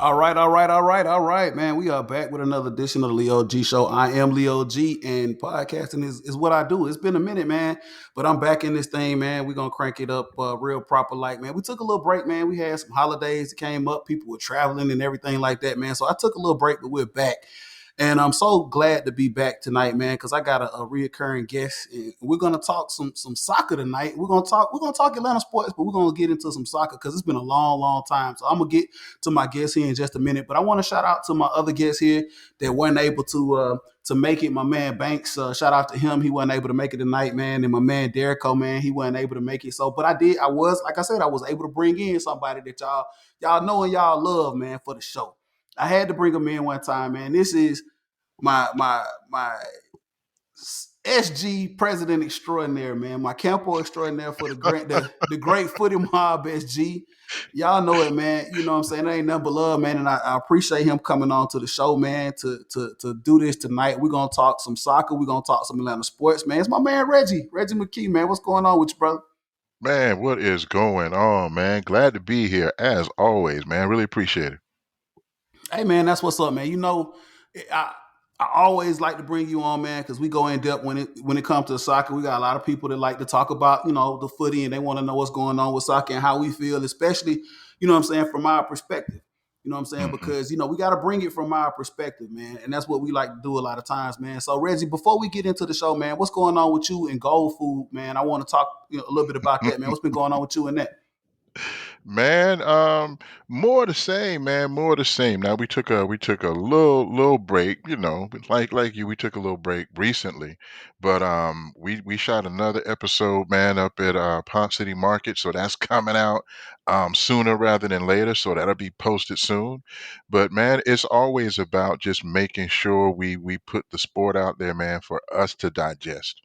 All right, man. We are back with another edition of the Leo G Show. I am Leo G, and podcasting is what I do. It's been a minute, man, but I'm back in this thing, man. We're gonna crank it up real proper, like, man. We took a little break, man. We had some holidays that came up. People were traveling and everything like that, man. So I took a little break, but we're back. And I'm so glad to be back tonight, man, because I got a reoccurring guest. And we're gonna talk some soccer tonight. We're gonna talk Atlanta sports, but we're gonna get into some soccer because it's been a long time. So I'm gonna get to my guest here in just a minute. But I want to shout out to my other guest here that weren't able to make it. My man Banks, shout out to him. He wasn't able to make it tonight, man. And my man Derrico, man, he wasn't able to make it. So, but I did. I was, like I said, I was able to bring in somebody that y'all know and y'all love, man, for the show. I had to bring him in one time, man. This is my SG president extraordinaire, man. My campo extraordinaire for the great footy mob SG. Y'all know it, man. You know what I'm saying? It ain't nothing but love, man. And I appreciate him coming on to the show, man, to do this tonight. We're gonna talk some soccer. We're gonna talk some Atlanta sports, man. It's my man Reggie McKee, man. What's going on with you, brother? Man, what is going on, man? Glad to be here as always, man. Really appreciate it. Hey, man, that's what's up, man. You know, I I always like to bring you on, man, because we go in depth when it comes to soccer. We got a lot of people that like to talk about, the footy, and they want to know what's going on with soccer and how we feel, especially, what I'm saying, from our perspective. You know what I'm saying? hmm Because, we got to bring it from our perspective, man. And that's what we like to do a lot of times, man. So, Reggie, before we get into the show, man, what's going on with you and Gold Food, man? I want to talk a little bit about that, man. What's been going on with you and that? Man, more the same, man. More the same. Now we took a little break, like you, we took a little break recently, but we shot another episode, man, up at Ponce City Market, so that's coming out sooner rather than later, so that'll be posted soon. But man, it's always about just making sure we put the sport out there, man, for us to digest.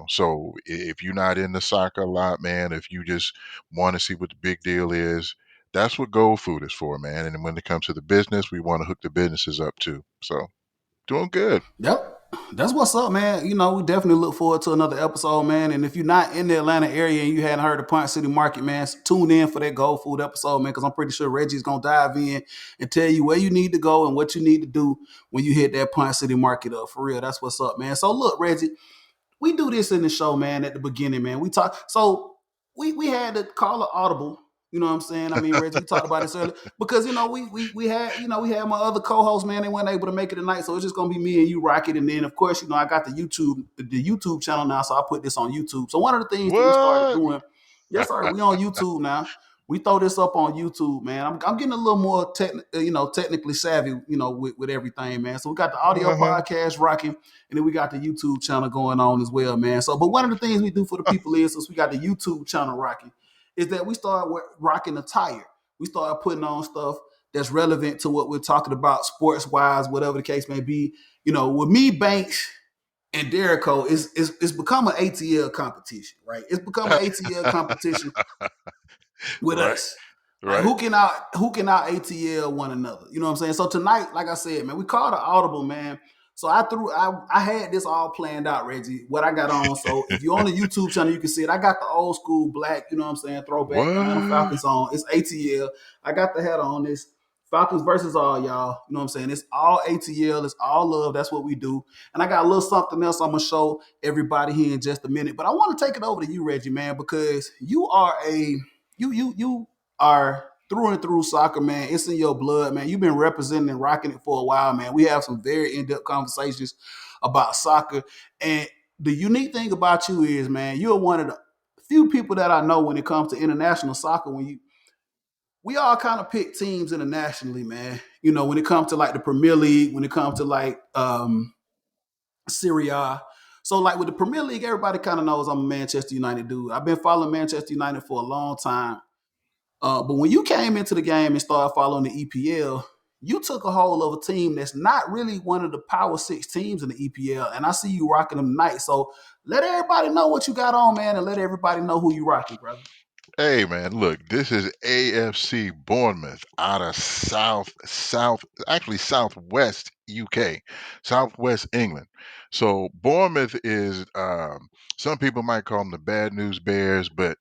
So if you're not in the soccer a lot, man, if you just want to see what the big deal is. That's what Gold Food is for, man. And when it comes to the business, we want to hook the businesses up too. So doing good. Yep. That's what's up, man. We definitely look forward to another episode, man. And if you're not in the Atlanta area and you hadn't heard of Point City Market, man, tune in for that Gold Food episode, man, because I'm pretty sure Reggie's going to dive in and tell you where you need to go and what you need to do when you hit that Point City Market up. For real, that's what's up, man. So, look, Reggie, we do this in the show, man, at the beginning, man. We talk so we had to call an audible. You know what I'm saying? I mean, Reggie, we talked about this earlier because we had my other co-host, man. They weren't able to make it tonight, so it's just gonna be me and you, Rocket. And then, of course, I got the YouTube channel now, so I put this on YouTube. So one of the things that we started What? doing, yes, sir, we on YouTube now. We throw this up on YouTube, man. I'm getting a little more technically savvy, with everything, man. So we got the audio Uh-huh. podcast rocking, and then we got the YouTube channel going on as well, man. So, but one of the things we do for the people is, since we got the YouTube channel rocking, is that we start rocking attire. We start putting on stuff that's relevant to what we're talking about, sports wise, whatever the case may be. With me, Banks and Derico, it's become an ATL competition, right? It's become an ATL competition with Right, us. Like right. who can out ATL one another. You know what I'm saying? So tonight, like I said, man, we called an audible, man. So I had this all planned out, Reggie, what I got on. So if you're on the YouTube channel, you can see it. I got the old school black, you know what I'm saying, throwback Atlanta What? Falcons on. It's ATL. I got the hat on this. Falcons versus all y'all. You know what I'm saying? It's all ATL. It's all love. That's what we do. And I got a little something else I'm gonna show everybody here in just a minute. But I want to take it over to you, Reggie, man, because you are through and through soccer, man. It's in your blood, man. You've been representing and rocking it for a while, man. We have some very in-depth conversations about soccer. And the unique thing about you is, man, you're one of the few people that I know when it comes to international soccer. We all kind of pick teams internationally, man. When it comes to like the Premier League, when it comes to like Serie A. So like with the Premier League, everybody kind of knows I'm a Manchester United dude. I've been following Manchester United for a long time. But when you came into the game and started following the EPL, you took a hold of a team that's not really one of the Power Six teams in the EPL, and I see you rocking them tonight. So let everybody know what you got on, man, and let everybody know who you rocking, brother. Hey man, look, this is AFC Bournemouth out of actually Southwest UK, Southwest England. So Bournemouth is some people might call them the bad news bears, but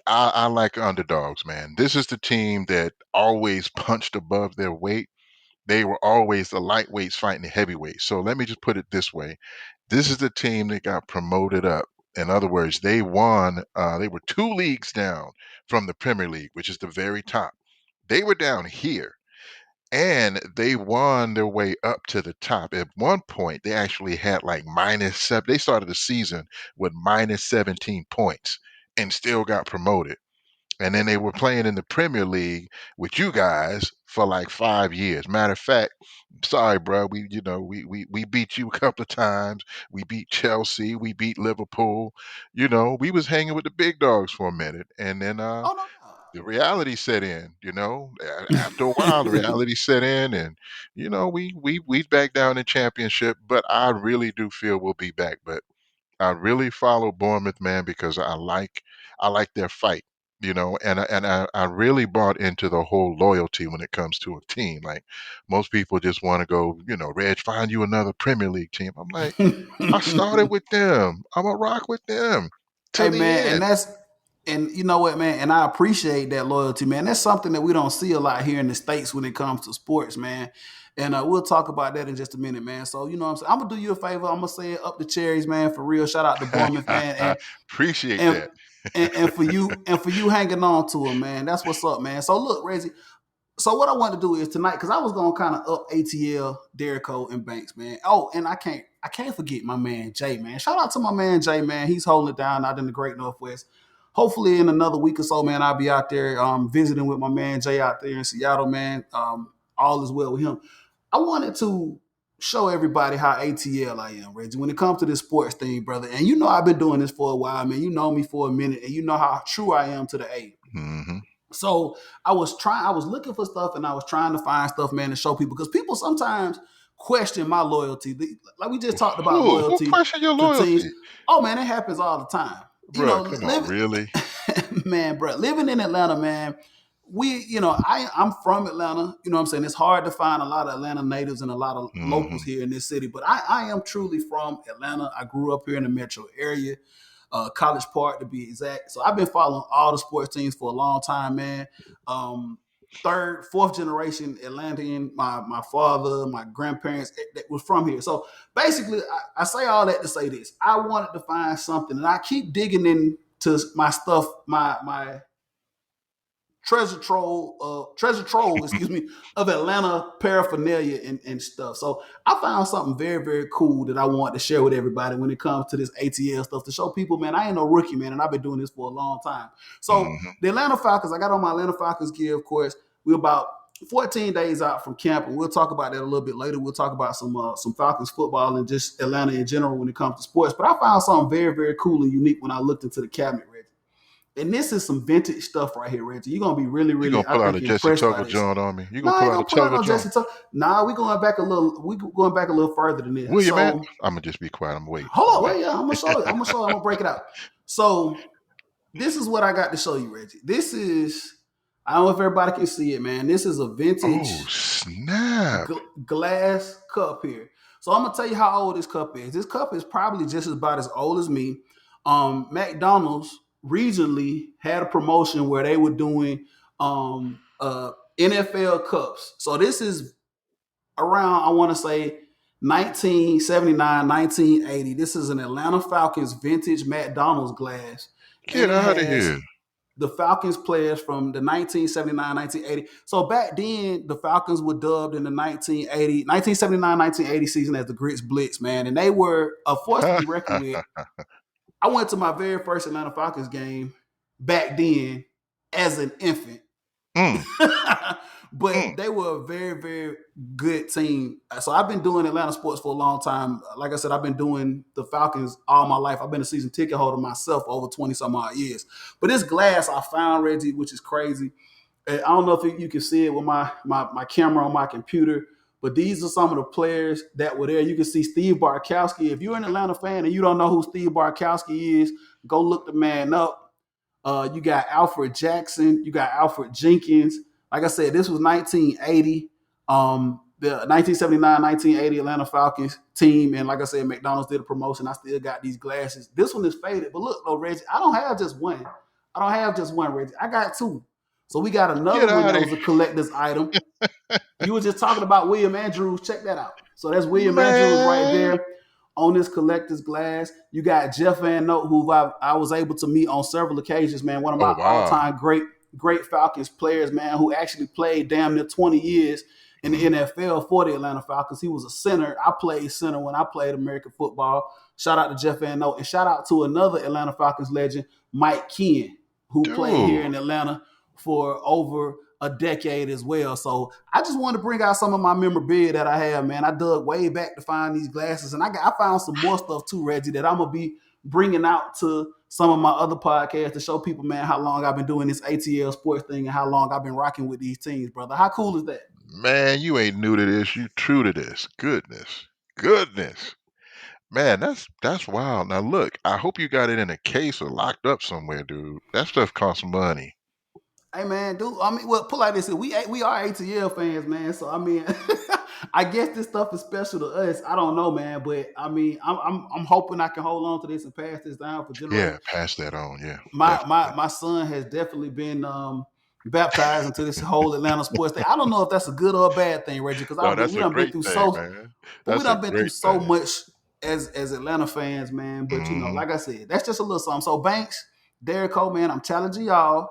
I like underdogs, man. This is the team that always punched above their weight. They were always the lightweights fighting the heavyweights. So let me just put it this way. This is the team that got promoted up. In other words, they won, they were 2 leagues down from the Premier League, which is the very top. They were down here and they won their way up to the top. At one point, they actually had like -7. They started the season with -17 points and still got promoted. And then they were playing in the Premier League with you guys for like 5 years. Matter of fact, sorry, bro, we beat you a couple of times. We beat Chelsea. We beat Liverpool. We was hanging with the big dogs for a minute, and then Oh no the reality set in. After a while, the doubt. reality set in, and we back down in championship. But I really do feel we'll be back. But I really follow Bournemouth, man, because I like their fight, and I really bought into the whole loyalty when it comes to a team. Like most people just want to go, Reg, find you another Premier League team. I'm like, I started with them. I'm gonna rock with them to Hey the man, end. and you know what, man, and I appreciate that loyalty, man. That's something that we don't see a lot here in the States when it comes to sports, man. And we'll talk about that in just a minute, man. So you know what I'm saying? I'm gonna do you a favor. I'm gonna say it up the cherries, man, for real. Shout out to Bournemouth, man. Appreciate And that. and for you hanging on to him, man. That's what's up, man. So look, Reggie, so what I want to do is tonight, because I was going to kind of up ATL, Derico, and Banks, man. Oh, and I can't forget my man Jay, man. Shout out to my man Jay, man. He's holding it down out in the Great Northwest. Hopefully, in another week or so, man, I'll be out there visiting with my man Jay out there in Seattle, man. All is well with him. I wanted to show everybody how ATL I am, Reggie, when it comes to this sports thing, brother. And you know I've been doing this for a while, man. You know me for a minute, and you know how true I am to the A. Hmm. So I was looking for stuff and I was trying to find stuff, man, to show people because people sometimes question my loyalty. Like we just talked about Who loyalty questioned your to teams. loyalty, Oh man, it happens all the time. You bro? know, Come on, really? man, bro, living in Atlanta, man. I'm from Atlanta. You know what I'm saying? It's hard to find a lot of Atlanta natives and a lot of locals Hmm. here in this city, but I am truly from Atlanta. I grew up here in the metro area, College Park to be exact. So I've been following all the sports teams for a long time, man. Third, fourth generation Atlantean. My father, my grandparents that was from here. So basically, I say all that to say this: I wanted to find something, and I keep digging into my stuff, my treasure trove, excuse me, of Atlanta paraphernalia and stuff. So I found something very, very cool that I want to share with everybody when it comes to this ATL stuff to show people, man, I ain't no rookie, man, and I've been doing this for a long time. So Hmm. the Atlanta Falcons, I got on my Atlanta Falcons gear, of course. We're about 14 days out from camp, and we'll talk about that a little bit later. We'll talk about some Falcons football and just Atlanta in general when it comes to sports. But I found something very, very cool and unique when I looked into the cabinet, Reggie. And this is some vintage stuff right here, Reggie. You're gonna be really, You really, gonna I pull out a think, Jesse impressed by Tuggle this. joint on me? You No, gonna I pull ain't out a gonna pull out Tuggle no joint? Jesse Tucker. Nah, we going back a little. We going back a little further than this. Will you, man? So I'm gonna just be quiet. I'm waiting. hold I'm on, wait, waiting. yeah, I'm gonna show you. I'm gonna show you. I'm gonna break it out. So this is what I got to show you, Reggie. This is. I don't know if everybody can see it, man. This is a Oh vintage snap! glass cup here. So I'm gonna tell you how old this cup is. This cup is probably just about as old as me. McDonald's regionally had a promotion where they were doing NFL cups. So this is around, I want to say 1979, 1980. This is an Atlanta Falcons vintage McDonald's glass, and Get it out of has here! the Falcons players from the 1979, 1980. So back then, the Falcons were dubbed in the 1979, 1980 season as the Grits Blitz, man. And they were a force to be reckoned with. I went to my very first Atlanta Falcons game back then as an infant. mm, But mm, they were a very, very good team. So I've been doing Atlanta sports for a long time. Like I said, I've been doing the Falcons all my life. I've been a season ticket holder myself over 20 some odd years. But this glass I found, Reggie, which is crazy. I don't know if you can see it with my camera on my computer, but these are some of the players that were there. You can see Steve Barkowski. If you're an Atlanta fan and you don't know who Steve Barkowski is, go look the man up. You got Alfred Jackson. You got Alfred Jenkins. Like I said, this was 1980. The 1979, 1980 Atlanta Falcons team. And like I said, McDonald's did a promotion. I still got these glasses. This one is faded. But look, though, Reggie, I don't have just one. I don't have just one, Reggie. I got two. So we got another Get one out that of was a collector's item. You were just talking about William Andrews. Check that out. So that's William Andrews right man. there on this collector's glass. You got Jeff Van Note, who I was able to meet on several occasions, man. One of Oh my wow. all-time great Falcons players, man, who actually played damn near 20 years in the Mhm. NFL for the Atlanta Falcons. He was a center. I played center when I played American football. Shout out to Jeff Van Note. And shout out to another Atlanta Falcons legend, Mike Ken, who played here Dude, in Atlanta for over a decade as well. So I just wanted to bring out some of my memorabilia that I have, man. I dug way back to find these glasses, and I found some more stuff too, Reggie, that I'm gonna be bringing out to some of my other podcasts to show people, man, how long I've been doing this ATL sports thing and how long I've been rocking with these teams, brother. How cool is that? man, you ain't new to this. You true to this. Goodness. Goodness. Man, that's wild. Now look, I hope you got it in a case or locked up somewhere, dude. That stuff costs money. Hey man, dude. I mean, well, put like this: we are ATL fans, man. So I mean, I guess this stuff is special to us. I don't know, man, but I mean, I'm hoping I can hold on to this and pass this down for generations. Yeah, pass that on. Yeah, My definitely. son has definitely been baptized into this whole Atlanta sports thing. I don't know if that's a good or a bad thing, Reggie, because No, we that's a done been great through thing, so, man. but we That's a done been through great so thing. much as Atlanta fans, man. But Mhm. like I said, that's just a little something. So Banks, Derek Cole, man, I'm challenging y'all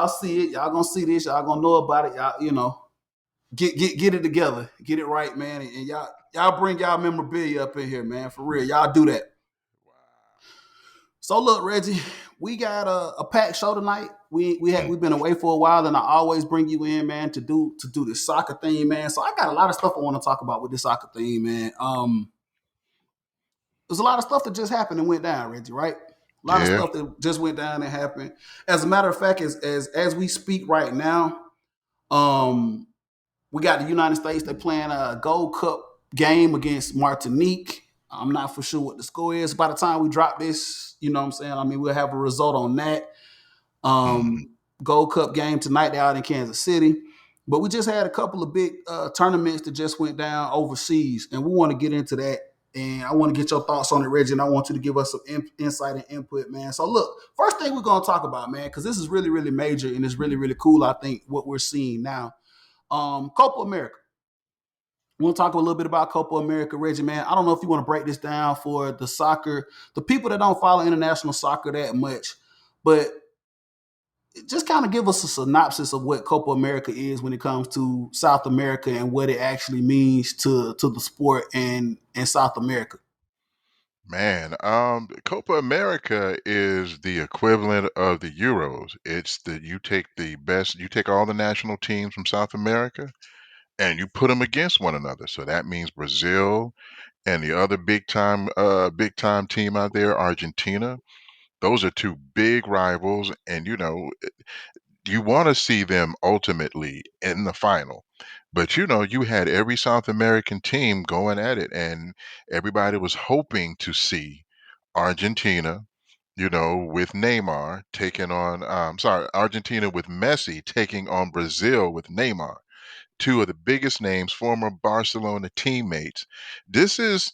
see it, y'all gonna see this, y'all gonna know about it, y'all, get it together, get it right, man, and y'all bring y'all memorabilia up in here, man, for real, y'all do that. So look, Reggie, we got a packed show tonight. Mm. We've been away for a while, and I always bring you in, man, to do this soccer thing, man. So I got a lot of stuff I want to talk about with this soccer thing, man. There's a lot of stuff that just happened and went down, Reggie, right? A lot of Yeah. stuff that just went down and happened. As a matter of fact, as we speak right now, um, we got the United States. They're playing a Gold Cup game against Martinique. I'm not for sure what the score is. By the time we drop this, you know what I'm saying? I mean, we'll have a result on that. Mhm. Gold Cup game tonight. They're out in Kansas City. But we just had a couple of big tournaments that just went down overseas, and we want to get into that. And I want to get your thoughts on it, Reggie, and I want you to give us some insight and input, man. So, look, first thing we're going to talk about, man, because this is really, really major and it's really, really cool, I think, what we're seeing now. Copa America. We'll talk a little bit about Copa America, Reggie, man. I don't know if you want to break this down for the people that don't follow international soccer that much, but just kind of give us a synopsis of what Copa America is when it comes to South America and what it actually means to the sport and South America. Man, Copa America is the equivalent of the Euros. It's that you take all the national teams from South America and you put them against one another. So that means Brazil and the other big time team out there, Argentina. Those are two big rivals, and you want to see them ultimately in the final. But you had every South American team going at it, and everybody was hoping to see Argentina, with Neymar taking on, sorry, Argentina with Messi taking on Brazil with Neymar, two of the biggest names, former Barcelona teammates. This is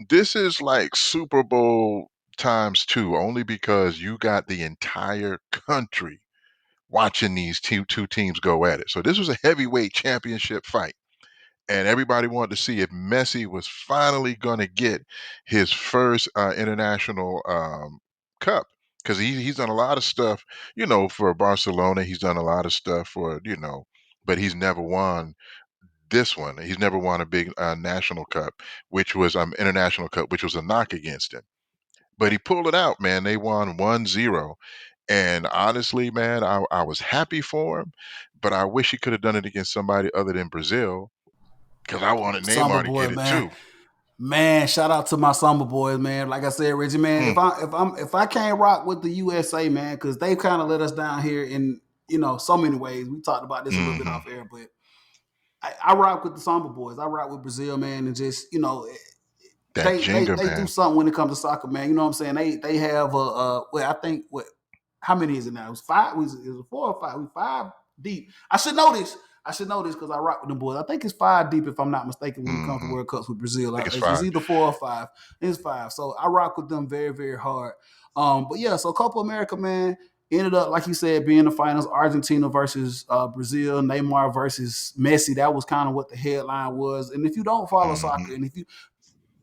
this is like Super Bowl times two, only because you got the entire country watching these two teams go at it. So this was a heavyweight championship fight, and everybody wanted to see if Messi was finally going to get his first international cup, because he's done a lot of stuff, for Barcelona. He's done a lot of stuff but he's never won this one. He's never won a big national cup, which was international cup, which was a knock against him. But he pulled it out, man. They won 1-0. And honestly, man, I was happy for him, but I wish he could have done it against somebody other than Brazil, because I wanted Samba Neymar to boy, get it man. too. Man, shout out to my Samba boys, man. Like I said, Reggie, man, Mm, if I can't rock with the USA, man, because they kind of let us down here in so many ways. We talked about this a little bit hmm off air, but I rock with the Samba boys. I rock with Brazil, man, and just That Jenga, they do man. something when it comes to soccer, man. You know what I'm saying? They have well, I think what how many is it now? It was five. It was 4 or 5? We five deep. I should know this. I should know this because I rock with them boys. I think it's five deep if I'm not mistaken when it comes to Hmm. World Cups with Brazil. I think it's It's 5. either 4 or 5. It's five. So I rock with them very very hard. But yeah, so Copa America, man. Ended up, like you said, being the finals. Argentina versus Brazil, Neymar versus Messi. That was kind of what the headline was. And if you don't follow soccer, Mhm, and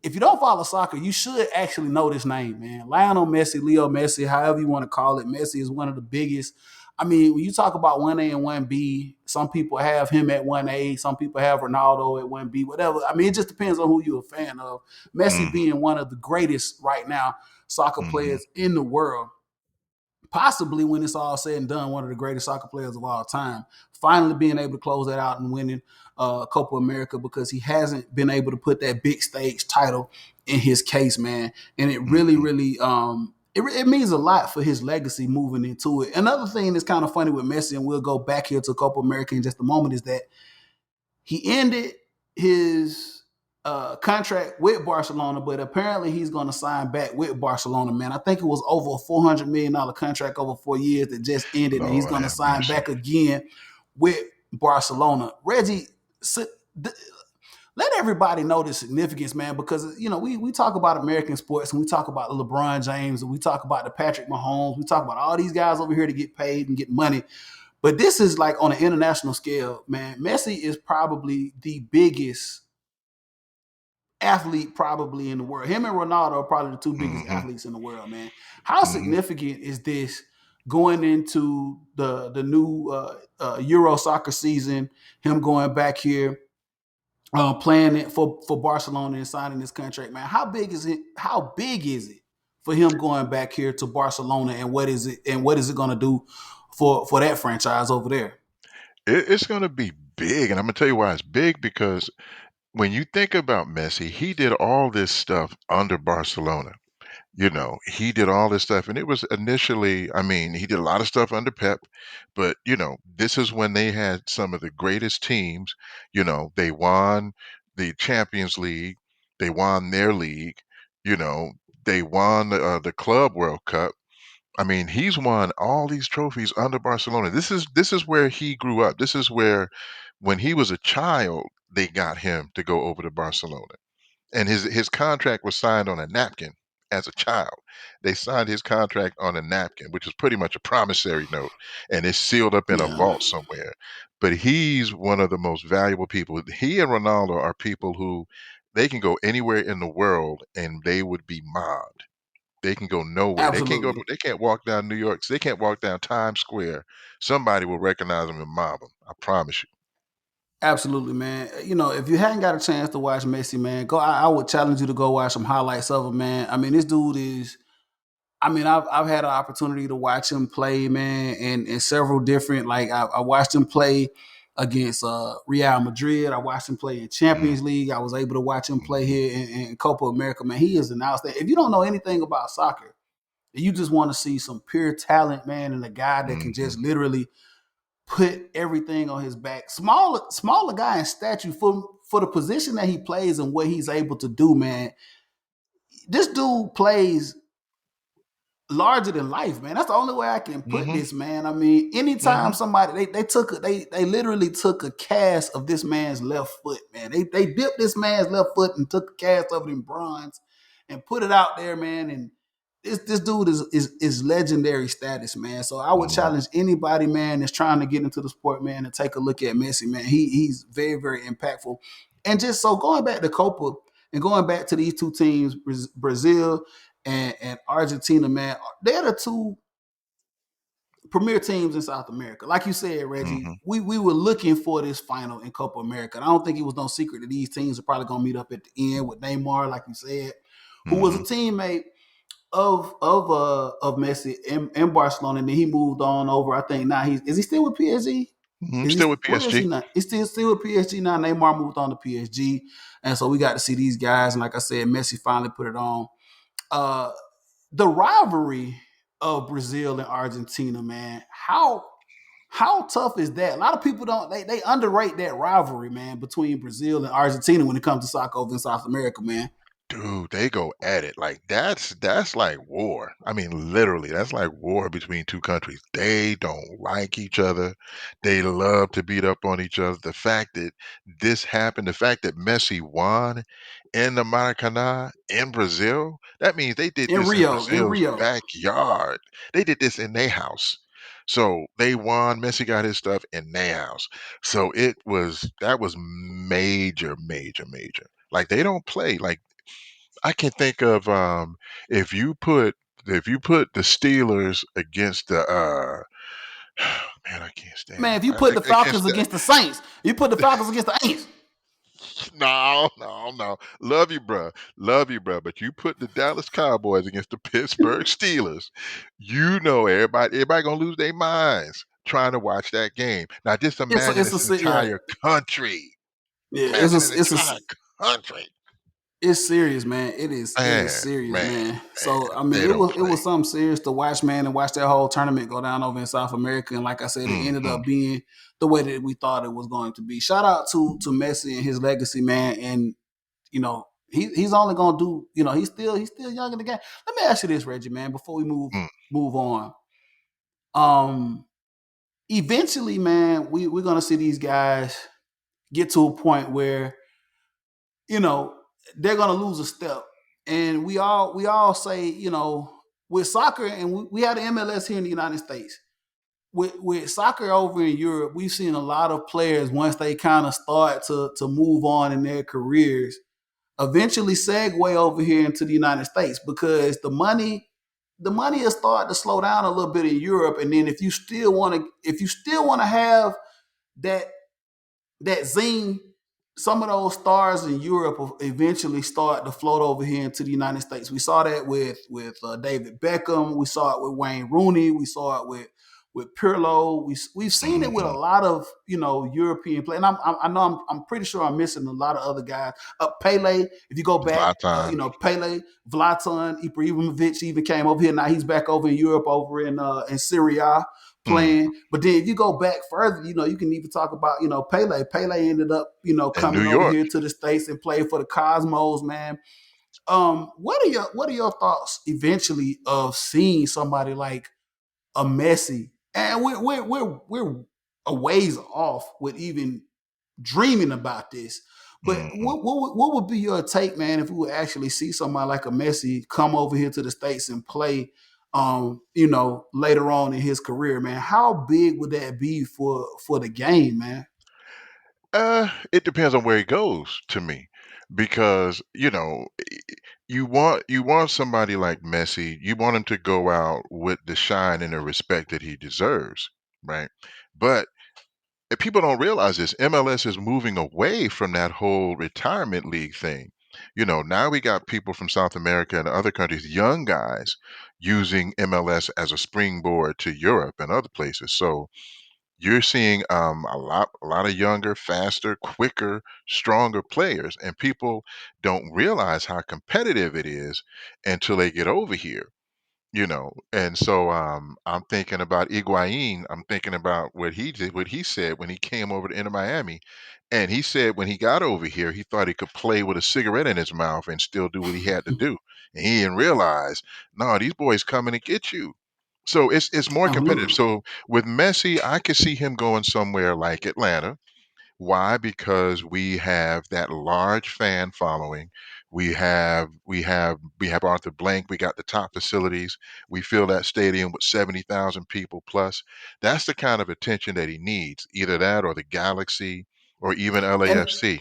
if you don't follow soccer, you should actually know this name, man. Lionel Messi, Leo Messi, however you want to call it. Messi is one of the biggest. I mean, when you talk about 1A and 1B, some people have him at 1A, some people have Ronaldo at 1B, whatever. I mean, it just depends on who you're a fan of. Messi mhm, being one of the greatest right now soccer mhm. players in the world, possibly when it's all said and done, one of the greatest soccer players of all time. Finally being able to close that out and winning Copa America, because he hasn't been able to put that big stage title in his case, man. And it really, Mhm. really, it means a lot for his legacy moving into it. Another thing that's kind of funny with Messi, and we'll go back here to Copa America in just a moment, is that he ended his contract with Barcelona, but apparently he's going to sign back with Barcelona, man. I think it was over a $400 million contract over 4 years that just ended, and he's Lord going to have sign mercy. back again with Barcelona. Reggie, let everybody know the significance, man, because we talk about American sports and we talk about LeBron James and we talk about the Patrick Mahomes, we talk about all these guys over here to get paid and get money. But this is like on an international scale, man. Messi is probably the biggest athlete probably in the world. Him and Ronaldo are probably the two biggest Mhm, athletes in the world, man. How mhm. significant is this going into the new Euro soccer season? Him going back here, playing it for Barcelona and signing this contract, man. How big is it? How big is it for him going back here to Barcelona? And what is it? And what is it going to do for that franchise over there? It's gonna be big, and Imma tell you why it's big, because when you think about Messi, he did all this stuff under Barcelona. He did all this stuff, and it was initially, I mean, he did a lot of stuff under Pep, but this is when they had some of the greatest teams. They won the Champions League, they won their league, you know, they won the Club World Cup. I mean, he's won all these trophies under Barcelona. This is where he grew up. This is where, when he was a child, they got him to go over to Barcelona, and his contract was signed on a napkin as a child. They signed his contract on a napkin, which is pretty much a promissory note, and it's sealed up in a Yeah, vault somewhere. But he's one of the most valuable people. He and Ronaldo are people who, they can go anywhere in the world and they would be mobbed. They can go nowhere. They can't go. absolutely. They can't walk down New York. They can't walk down Times Square. Somebody will recognize them and mob them. I promise you. Absolutely, man. If you hadn't got a chance to watch Messi, man, go. I would challenge you to go watch some highlights of him, man. I mean, this dude is. I mean, I've had an opportunity to watch him play, man, and several different. Like I watched him play against Real Madrid. I watched him play in Mm, Champions League. I was able to watch him play mhm, here in Copa America, man. He is an outstanding. If you don't know anything about soccer, and you just want to see some pure talent, man, and a guy that can mhm, just literally put everything on his back. Smaller guy in stature for the position that he plays and what he's able to do, man. This dude plays larger than life, man. That's the only way I can put mhm, this, man. I mean, anytime mhm, somebody they literally took a cast of this man's left foot, man. They dipped this man's left foot and took a cast of it in bronze and put it out there, man. And this dude is legendary status, man. So I would mhm, challenge anybody, man, that's trying to get into the sport, man, to take a look at Messi, man. He's very, very impactful. And just so going back to Copa and going back to these two teams, Brazil and Argentina, man, they're the two premier teams in South America. Like you said, Reggie, mhm, we were looking for this final in Copa America. And I don't think it was no secret that these teams are probably going to meet up at the end with Neymar, like you said, who was a mhm. teammate of Messi in Barcelona, and then he moved on over. I think now he still with PSG? Mhm, Is still he with where is he PSG. now? He's still with PSG now. Neymar moved on to PSG, and so we got to see these guys. And like I said, Messi finally put it on. Uh, the rivalry of Brazil and Argentina, man. How tough is that? A lot of people don't they underrate that rivalry, man, between Brazil and Argentina when it comes to soccer over in South America, man. Dude, they go at it. Like, that's like war. I mean, literally, that's like war between two countries. They don't like each other. They love to beat up on each other. The fact that this happened, the fact that Messi won in the Maracanã in Brazil, that means they did this in In Brazil's Rio, backyard. They did this in their house. So they won. Messi got his stuff in their house. So that was major, major, major. Like they don't play. Like I can think of if you put if you put the Steelers against the man, I can't stand Man, them. if you put the Against Falcons against the Saints, you put the Falcons against the Aints. no, no, no. Love you, bruh. Love you, bruh. But you put the Dallas Cowboys against the Pittsburgh Steelers, you know everybody gonna lose their minds trying to watch that game. Now just imagine this Yeah, entire country. yeah. Imagine an It's a entire country. It's serious, man. It is Man, serious, man, man. man. So I mean, They don't it play. was something serious to watch, man, and watch that whole tournament go down over in South America. And like I said, it ended Hmm. up being the way that we thought it was going to be. Shout out to Messi and his legacy, man. And you know, he's only gonna do, you know, he's still young in the game. Let me ask you this, Reggie, man, before we Mm, move on. Um, eventually, man, we're gonna see these guys get to a point where you know, they're gonna lose a step. And we all say, you know, with soccer, and we had the MLS here in the United States. With soccer over in Europe, we've seen a lot of players once they kind of start to move on in their careers, eventually segue over here into the United States because the money is starting to slow down a little bit in Europe. And then if you still want to have that that zine, some of those stars in Europe will eventually start to float over here into the United States. We saw that with David Beckham. We saw it with Wayne Rooney. We saw it with Pirlo. We've seen it with a mhm. lot of European players. And I know I'm pretty sure I'm missing a lot of other guys. Pele, if you go back, Zlatan. Pele, Vlatan, Ibrahimovic even came over here. Now he's back over in Europe, over in Syria Mm. playing. But then if you go back further, you know, you can even talk about, you know, Pele. Pele ended up, you know, In New coming over York. here to the States and played for the Cosmos, man. What are your thoughts eventually of seeing somebody like a Messi? And we're a ways off with even dreaming about this. But Mhm. what would be your take, man, if we would actually see somebody like a Messi come over here to the States and play, you know, later on in his career, man? How big would that be for the game, man? It depends on where he goes to me, because you want somebody like Messi, you want him to go out with the shine and the respect that he deserves, right? But people don't realize this. MLS is moving away from that whole retirement league thing. Now we got people from South America and other countries, young guys, using MLS as a springboard to Europe and other places. So you're seeing a lot of younger, faster, quicker, stronger players, and people don't realize how competitive it is until they get over here. And so I'm thinking about Iguain. I'm thinking about what he did, what he said when he came over to Inter Miami, and he said when he got over here, he thought he could play with a cigarette in his mouth and still do what he had to do, and he didn't realize, no, these boys coming to get you. So it's more competitive. Absolutely. So with Messi, I could see him going somewhere like Atlanta. Why? Because we have that large fan following. We have Arthur Blank. We got the top facilities. We fill that stadium with 70,000 people plus. That's the kind of attention that he needs. Either that or the Galaxy or even And LAFC.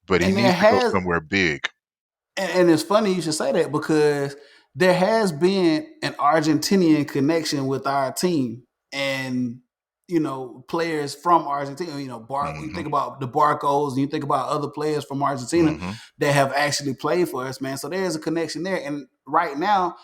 But he and there needs to go has somewhere big. and it's funny you should say that because there has been an Argentinian connection with our team, and you know, players from Argentina. You know, you Hmm. think about the Barcos, and you think about other players from Argentina Hmm. that have actually played for us, man. So there's a connection there. And right now,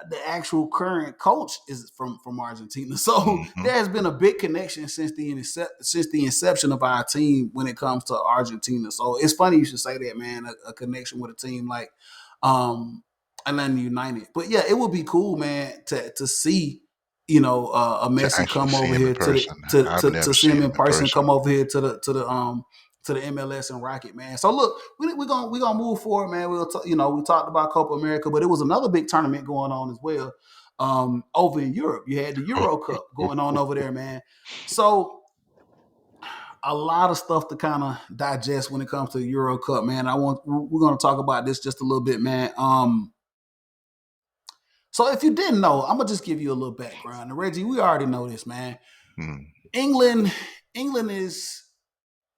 the actual current coach is from Argentina. So Hmm. there has been a big connection since the inception of our team when it comes to Argentina. So it's funny you should say that, man. A connection with a team like um, Atlanta United. But yeah, it would be cool, man, to see a To Messi actually come see over him in here person. I've to never see him seen in him in person, person. come over here to the MLS and Rocket, man. So look, we're gonna move forward, man. We talked about Copa America, but it was another big tournament going on as well. Over in Europe, you had the Euro Cup going on over there, man. So a lot of stuff to kind of digest when it comes to the Euro Cup, man. We're gonna talk about this just a little bit, man. So if you didn't know, I'm gonna just give you a little background. And Reggie, we already know this, man. Mm, England, England is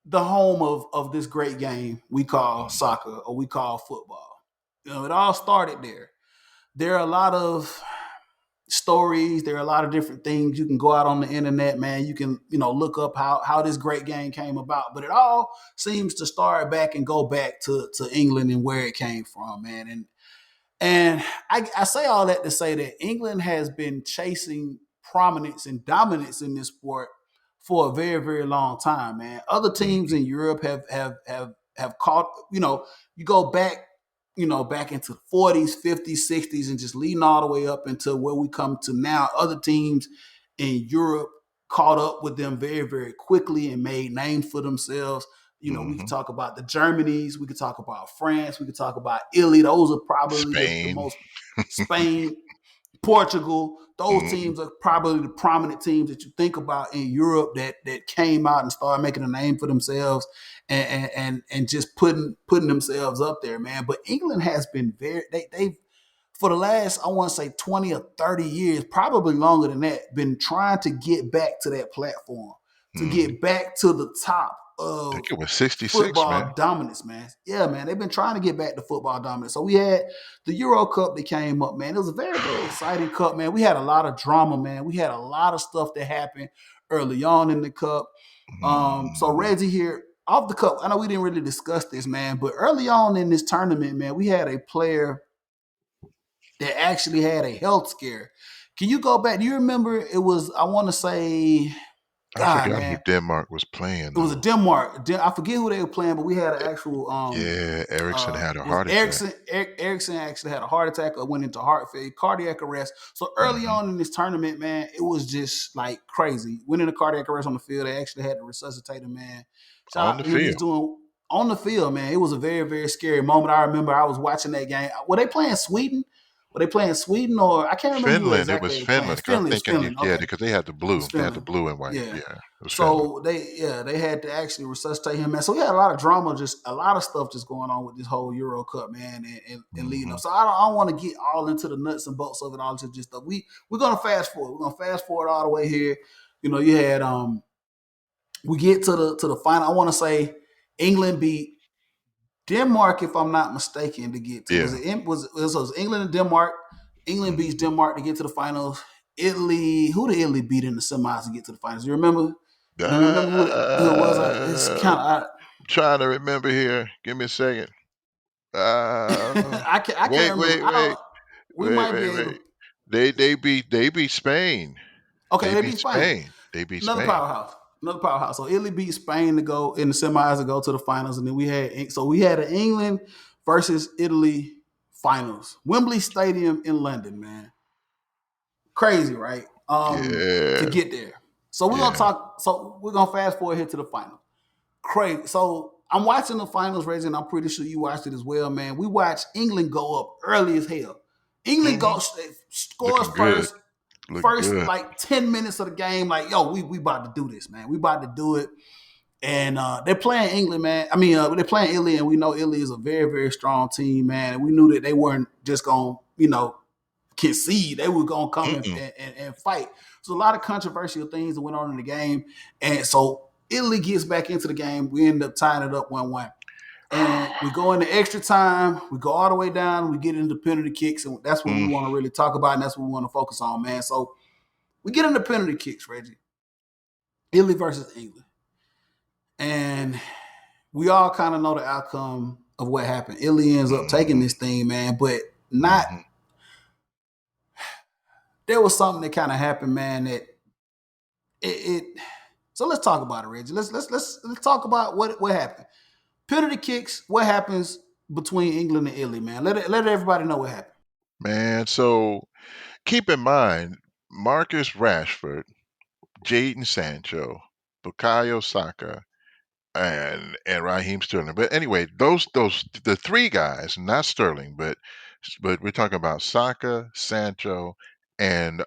the home of this great game we call mm, soccer or we call football. It all started there. There are a lot of stories. There are a lot of different things. You can go out on the internet, man. You can, look up how this great game came about. But it all seems to start back and go back to England and where it came from, man. And I say all that to say that England has been chasing prominence and dominance in this sport for a very, very long time, man. Other teams mhm, in Europe have caught, you go back, back into the 40s, 50s, 60s, and just leading all the way up into where we come to now. Other teams in Europe caught up with them very, very quickly and made names for themselves. We could mhm. talk about the Germanys, we could talk about France, we could talk about Italy. Those are probably the Spain. most Spain, Portugal. Those Mhm. teams are probably the prominent teams that you think about in Europe that came out and started making a name for themselves and just putting themselves up there, man. But England has been they've for the last, I want to say 20 or 30 years, probably longer than that, been trying to get back to that platform, to Mhm. get back to the top I of think it was 66, man. football dominance, man. Yeah, man. They've been trying to get back to football dominance. So we had the Euro Cup that came up, man. It was a very, very exciting cup, man. We had a lot of drama, man. We had a lot of stuff that happened early on in the cup. So Mhm. Reggie here, off the cup, I know we didn't really discuss this, man, but early on in this tournament, man, we had a player that actually had a health scare. Can you go back? Do you remember it was, I want to say, I God, forgot who man, Denmark was playing, it was a though. Denmark. I forget who they were playing, but we had an actual Yeah, Ericsson had a it was heart attack. Erickson. Erickson actually had a heart attack or went into heart failure, cardiac arrest. So early Mhm. on in this tournament, man, it was just like crazy. Went into cardiac arrest on the field. They actually had to resuscitate him, man. On the He was field. doing on the field, man. It was a very, very scary moment. I remember I was watching that game. Were they playing Sweden? Were they playing Sweden or I can't remember who Finland, it exactly was they were playing. Finland. I'm Finland. It was thinking, Finland. yeah, Okay. because they had the It blue. was They had the Finland. blue and white. Yeah. Yeah, it was Finland. So they had to actually resuscitate him, man. So we had a lot of drama, just a lot of stuff just going on with this whole Euro Cup, man, and leading up. Mhm. So I don't want to get all into the nuts and bolts of it all. Just stuff. We're gonna fast forward. We're gonna fast forward all the way here. You had we get to the final. I want to say England beat Denmark, if I'm not mistaken, to get to. Was Yeah. it was England and Denmark? England beats Mhm. Denmark to get to the finals. Italy, who did Italy beat in the semis to get to the finals? You remember? Do you remember who it was? It's Uh, kind of trying to remember here. Give me a second. I can't Wait, remember. wait, I wait, don't. We wait, might be wait, able wait. to. They beat Spain. Okay, They they beat beat Spain. Spain. They beat Another Spain. powerhouse. Another powerhouse. So Italy beat Spain to go in the semis to go to the finals, and then we had an England versus Italy finals. Wembley Stadium in London, man. Crazy, right? To Yeah. get there. So we're gonna Yeah. talk. So we're gonna fast forward here to the final. Crazy. So I'm watching the finals, Reggie, and I'm pretty sure you watched it as well, man. We watched England go up early as hell. England Mhm. scores Looking good. Look first good. like 10 minutes of the game. Like, yo, we about to do this, man. We about to do it. And they're playing England, man. I mean, they're playing Italy, and we know Italy is a very, very strong team, man. And we knew that they weren't just going, concede. They were going to come and, Mm-mm. and, and fight. So a lot of controversial things that went on in the game. And so Italy gets back into the game. We end up tying it up 1-1. And we go into extra time. We go all the way down. We get into penalty kicks. And that's what we Mm. want to really talk about. And that's what we want to focus on, man. So we get into penalty kicks, Reggie. Italy versus England. And we all kind of know the outcome of what happened. Italy ends up taking Mhm. this thing, man, but not. Mhm. There was something that kind of happened, man. That it. So let's talk about it, Reggie. Let's talk about what happened. Penalty kicks. What happens between England and Italy, man? Let everybody know what happened. Man, so keep in mind, Marcus Rashford, Jadon Sancho, Bukayo Saka, and Raheem Sterling. But anyway, those the three guys, not Sterling, but we're talking about Saka, Sancho, and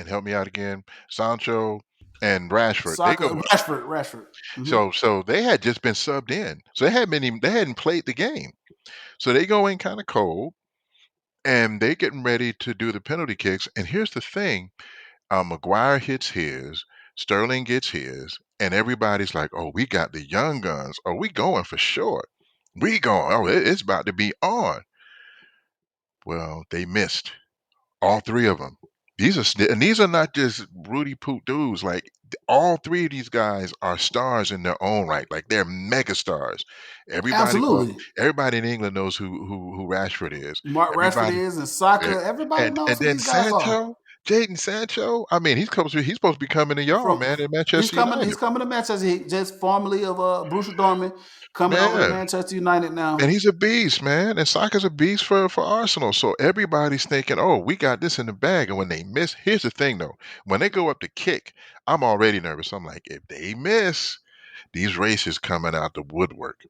help me out again, Sancho and Rashford. They Soccer, go Rashford. Mm-hmm. so they had just been subbed in. So they hadn't played the game. So they go in kind of cold and they getting ready to do the penalty kicks. And here's the thing: Maguire hits his, Sterling gets his, and everybody's like, "Oh, we got the young guns. Oh, we going for sure. We going. Oh, it's about to be on." Well, they missed all three of them. And these are not just Rudy Poot dudes. Like all three of these guys are stars in their own right. Like they're mega stars. Everybody, well, Absolutely. everybody in England knows who Rashford is. Mark Rashford Everybody, is and eh, Saka. Everybody and knows who then these guys are. Sancho, Jaden Sancho. I mean, he's supposed to be coming to y'all, From man, in he's Manchester coming. He's United, coming to Manchester. He just formerly of Borussia Dortmund, coming over to man. Manchester United And now. he's a beast, man. And Saka's a beast for Arsenal. So everybody's thinking, oh, we got this in the bag. And when they miss, here's the thing though. When they go up to kick, I'm already nervous. I'm like, if they miss, these races coming out the woodwork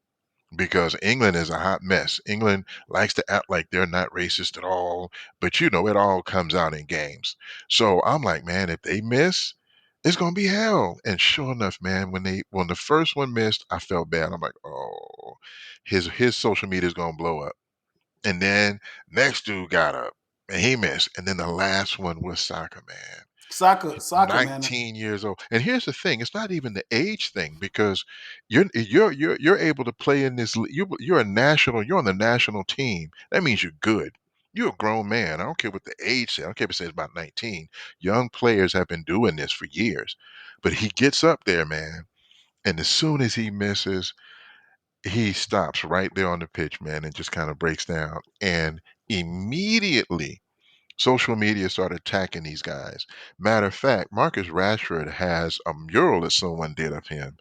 because England is a hot mess. England likes to act like they're not racist at all, but it all comes out in games. So I'm like, man, if they miss, it's gonna be hell. And sure enough, man, when the first one missed, I felt bad. I'm like, oh, his social media is gonna blow up. And then next dude got up and he missed. And then the last one was Soccer Man. Saka, man. 19 years old. And here's the thing, it's not even the age thing because you're able to play in this you're on the national team. That means you're good. You're a grown man. I don't care what the age says. I don't care if it says about 19. Young players have been doing this for years. But he gets up there, man, and as soon as he misses, he stops right there on the pitch, man, and just kind of breaks down. And immediately social media started attacking these guys. Matter of fact, Marcus Rashford has a mural that someone did of him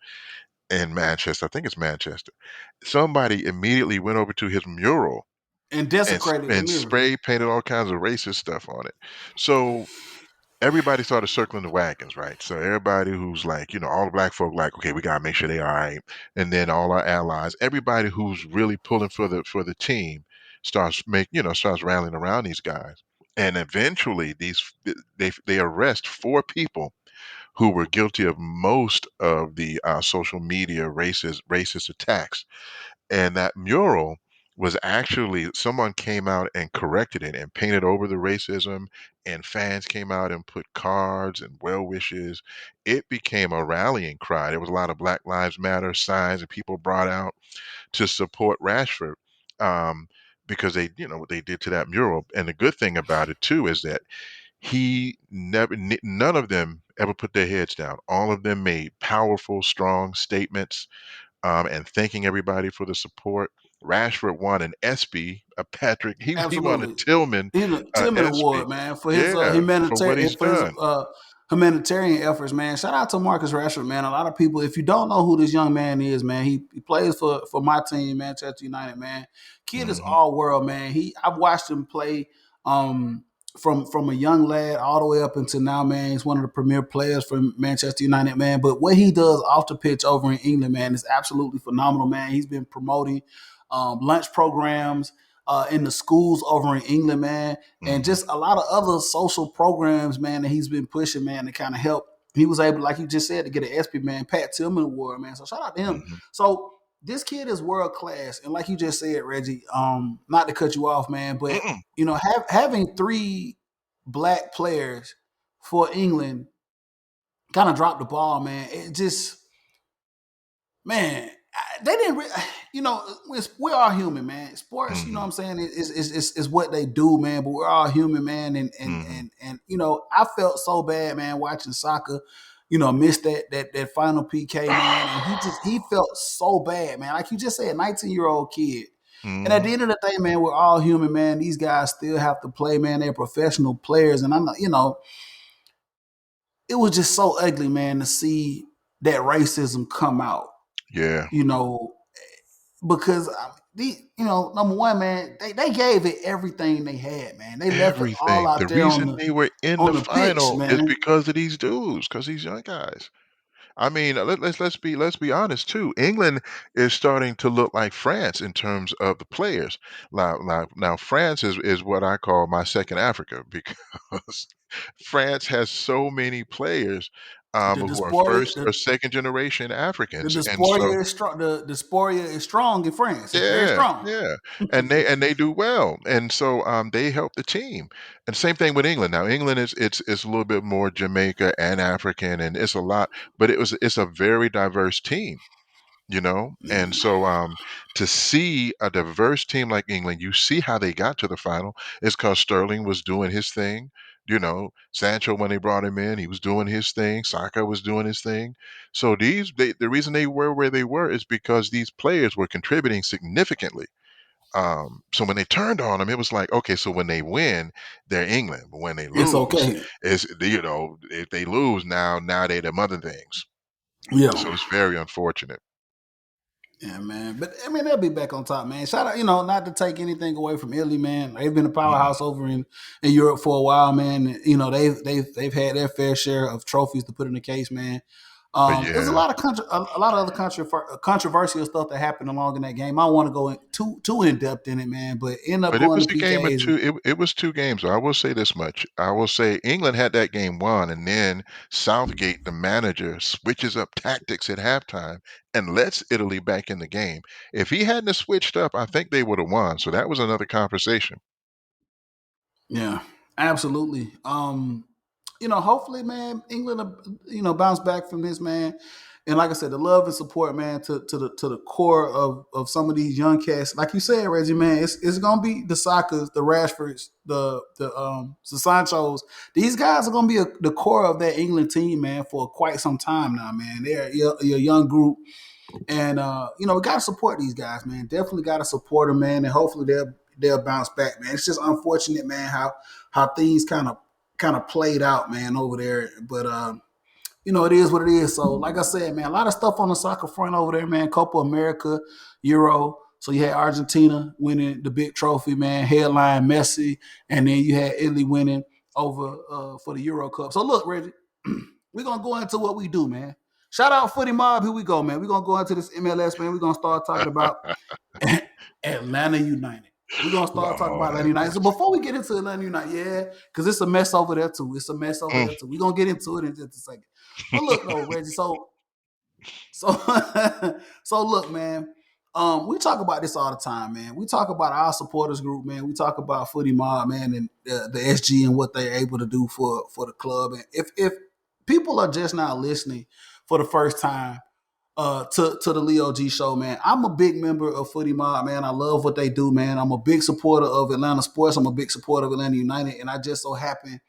in Manchester. I think it's Manchester. Somebody immediately went over to his mural And and desecrated the mirror. spray painted all kinds of racist stuff on it. So everybody started circling the wagons, right? So everybody who's like, all the black folk, like, okay, we gotta make sure they all right, and then all our allies, everybody who's really pulling for the team, starts rallying around these guys, and eventually they arrest four people who were guilty of most of the social media racist attacks, and that mural was actually someone came out and corrected it and painted over the racism, and fans came out and put cards and well wishes. It became a rallying cry. There was a lot of Black Lives Matter signs and people brought out to support Rashford, um, because what they did to that mural. And the good thing about it too is that none of them ever put their heads down. All of them made powerful, strong statements, and thanking everybody for the support. Rashford won an ESPY, a Patrick. He won a Absolutely. Tillman, He's a Tillman ESPY. Award, man, for his Yeah, for what he's done. humanitarian efforts, man. Shout out to Marcus Rashford, man. A lot of people, if you don't know who this young man is, man, he plays for my team, Manchester United, man. Kid is Hmm. all world, man. I've watched him play um from a young lad all the way up until now, man. He's one of the premier players for Manchester United, man. But what he does off the pitch over in England, man, is absolutely phenomenal, man. He's been promoting lunch programs in the schools over in England, man, and Hmm. just a lot of other social programs, man, that he's been pushing, man, to kind of help. He was able, like you just said, to get an SP, man, Pat Tillman Award, man. So shout out to him. Hmm. So this kid is world class, and like you just said, Reggie, not to cut you off, man, but Mm-mm. having three black players for England kind of dropped the ball, man. It just, man, they didn't. We're all human, man. Sports, you know what Hmm. I'm saying, is what they do, man. But we're all human, man. Hmm. And I felt so bad, man, watching soccer. Miss that final PK, man, and he felt so bad, man. Like you just said, 19-year-old kid. And at Hmm. the end of the day, man, we're all human, man. These guys still have to play, man. They're professional players, and I'm not, it was just so ugly, man, to see that racism come out Yeah. you know, because number one, man, they gave it everything they had, man. They left it all Everything. out The there reason they were in the on the pitch, final is man. because of these dudes, because these young guys. I mean, let's be honest too. England is starting to look like France in terms of the players. Now France is what I call my second Africa because France has so many players. The who are dysphoria, first or second generation the Africans, and so dysphoria is strong. The dysphoria is strong in France. It's very yeah, strong. yeah, and they do well, and so they help the team. And same thing with England. Now England is it's a little bit more Jamaica and African, and it's a lot, but it's a very diverse team, you know. Yeah. And so to see a diverse team like England, you see how they got to the final is because Sterling was doing his thing. You know, Sancho, when they brought him in, he was doing his thing. Saka was doing his thing. So the reason they were where they were is because these players were contributing significantly. So when they turned on them, it was like, okay, so when they win, they're England, but when they It's lose, okay. it's if they lose now they them other things. Yeah. So it's very unfortunate. Yeah, man. But I mean, they'll be back on top, man. Shout out, not to take anything away from Italy, man. They've been a Mm-mm. powerhouse over in Europe for a while, man. They've had their fair share of trophies to put in the case, man. There's a Yeah, lot of a lot of other controversial stuff that happened along in that game. I don't want to go too in depth in it, man. But end up but it going was to a game of PKs. two. It was two games. So I will say this much. I will say England had that game won, and then Southgate, the manager, switches up tactics at halftime and lets Italy back in the game. If he hadn't have switched up, I think they would have won. So that was another conversation. Yeah, absolutely. Hopefully, man, England, bounce back from this, man. And like I said, the love and support, man, to the core of some of these young cats. Like you said, Reggie, man, it's gonna be the Sakas, the Rashfords, the Sanchos. These guys are gonna be the core of that England team, man, for quite some time now, man. They're a young group, and we gotta support these guys, man. Definitely gotta support them, man. And hopefully they'll bounce back, man. It's just unfortunate, man, how things kind of played out, man, over there. But it is what it is. So, like I said, man, a lot of stuff on the soccer front over there, man. Copa America, Euro. So you had Argentina winning the big trophy, man. Headline Messi, and then you had Italy winning over for the Euro Cup. So look, Reggie, we're gonna go into what we do, man. Shout out Footy Mob. Here we go, man. We're gonna go into this MLS, man. We're gonna start talking about Atlanta United. We're gonna start talking about Lord Atlanta have United. So mercy. before we get into Atlanta United, yeah, because it's a mess over there too. It's a mess over Mm, there too. We're gonna get into it in just a second. But look though, Reggie. So so look, man. We talk about this all the time, man. We talk about our supporters group, man. We talk about Footy Mob, man, and the SG and what they're able to do for the club. And if people are just now listening for the first time, to the Leo G show, man. I'm a big member of Footy Mob, man. I love what they do, man. I'm a big supporter of Atlanta sports. I'm a big supporter of Atlanta United, and I just so happen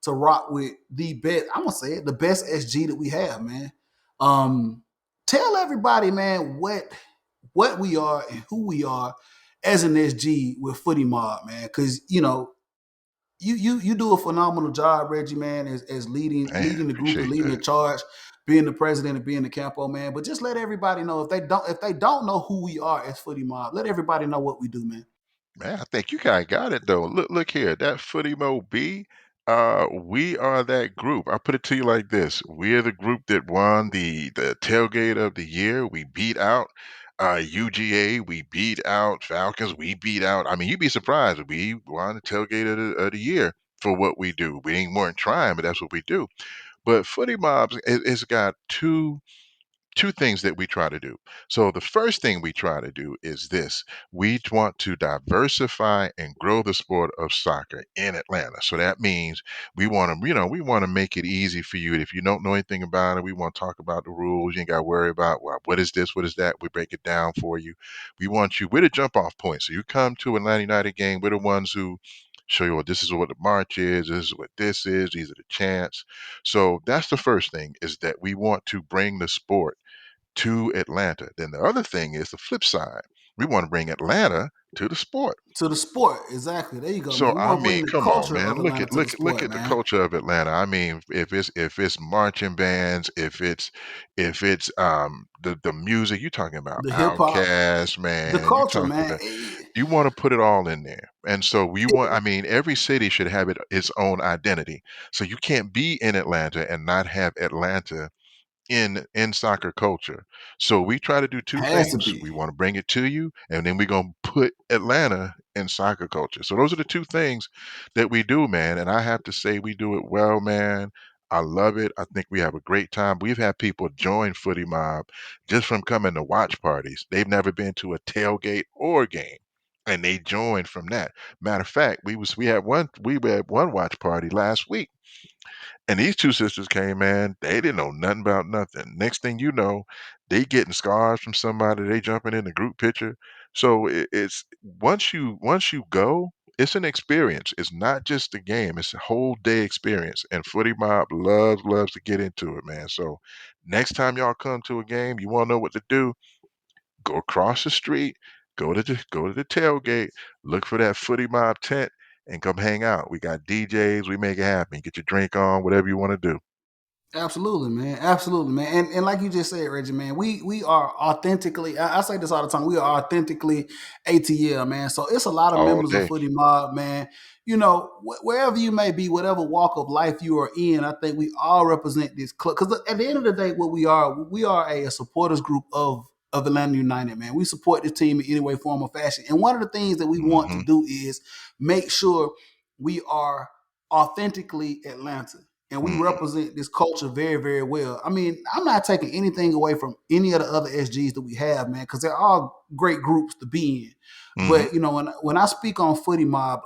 to rock with the best. I'm gonna say it, the best SG that we have, man. Um, Tell everybody, man, what we are and who we are as an SG with Footy Mob, man. Because you do a phenomenal job, Reggie, man, as leading man, leading the group and appreciate leading the that. charge, being the president and being the capo, man. But just let everybody know if they don't know who we are as Footy Mob, let everybody know what we do, man. Man, I think you guys got it though. Look here, that Footy Mo B. We are that group. I put it to you like this: we are the group that won the tailgate of the year. We beat out UGA. We beat out Falcons. We beat out. I mean, you'd be surprised. We won the tailgate of the year for what we do. We ain't weren't trying, but that's what we do. But Footy Mobs, it's got two things that we try to do. So the first thing we try to do is this. We want to diversify and grow the sport of soccer in Atlanta. So that means we want to make it easy for you. If you don't know anything about it, we want to talk about the rules. You ain't got to worry about, well, what is this, what is that? We break it down for you. We're the jump off point. So you come to Atlanta United game, we're the ones who show you, well, this is what the march is, this is what this is, these are the chants. So that's the first thing, is that we want to bring the sport to Atlanta. Then the other thing is the flip side. We want to bring Atlanta to the sport. To the sport, exactly. There you go, So man. We I want to mean, bring the come on, culture man. of Atlanta to the Look sport, at the man. culture of Atlanta. I mean, if it's marching bands, if it's the music, you're talking about The hip hop, Outkast, the man. You culture, talking man. about you want to put it all in there. And so we want, I mean, every city should have its own identity. So you can't be in Atlanta and not have Atlanta in soccer culture. So we try to do two Has to things. be. We want to bring it to you, and then we're gonna put Atlanta in soccer culture. So those are the two things that we do, man. And I have to say we do it well, man. I love it. I think we have a great time. We've had people join Footy Mob just from coming to watch parties. They've never been to a tailgate or a game, and they joined from that. Matter of fact, we had one watch party last week, and these two sisters came, man, they didn't know nothing about nothing. Next thing you know, they getting scars from somebody, they jumping in the group picture. So it's once you go, it's an experience. It's not just a game, it's a whole day experience. And Footy Mob loves to get into it, man. So next time y'all come to a game, you wanna know what to do, go across the street, go to the tailgate, look for that Footy Mob tent, and come hang out. We got DJs, we make it happen. Get your drink on, whatever you want to do. Absolutely, man. Absolutely, man. And like you just said, Reggie, man, we are authentically. I say this all the time. We are authentically ATL, man. So it's a lot of All members of day. Footy Mob, man. You know, wherever you may be, whatever walk of life you are in, I think we all represent this club. Because at the end of the day, what we are a supporters group of Atlanta United, man. We support this team in any way, form, or fashion. And one of the things that we want to Mhm, do is make sure we are authentically Atlanta and we mhm, represent this culture very, very well. I mean, I'm not taking anything away from any of the other SGs that we have, man, because they're all great groups to be in. mhm, But when I speak on Footy Mob,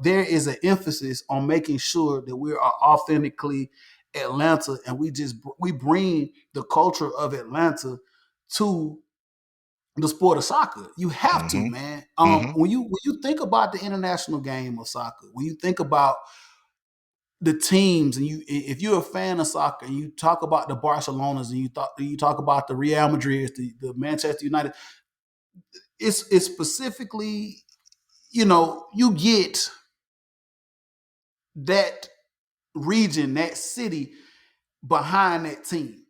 there is an emphasis on making sure that we are authentically Atlanta, and we bring the culture of Atlanta to the sport of soccer. You have to, mhm, man. mhm, When you think about the international game of soccer, when you think about the teams, and if you're a fan of soccer and you talk about the Barcelonas and you talk about the Real Madrid, the Manchester United, it's specifically, you get that region, that city behind that team.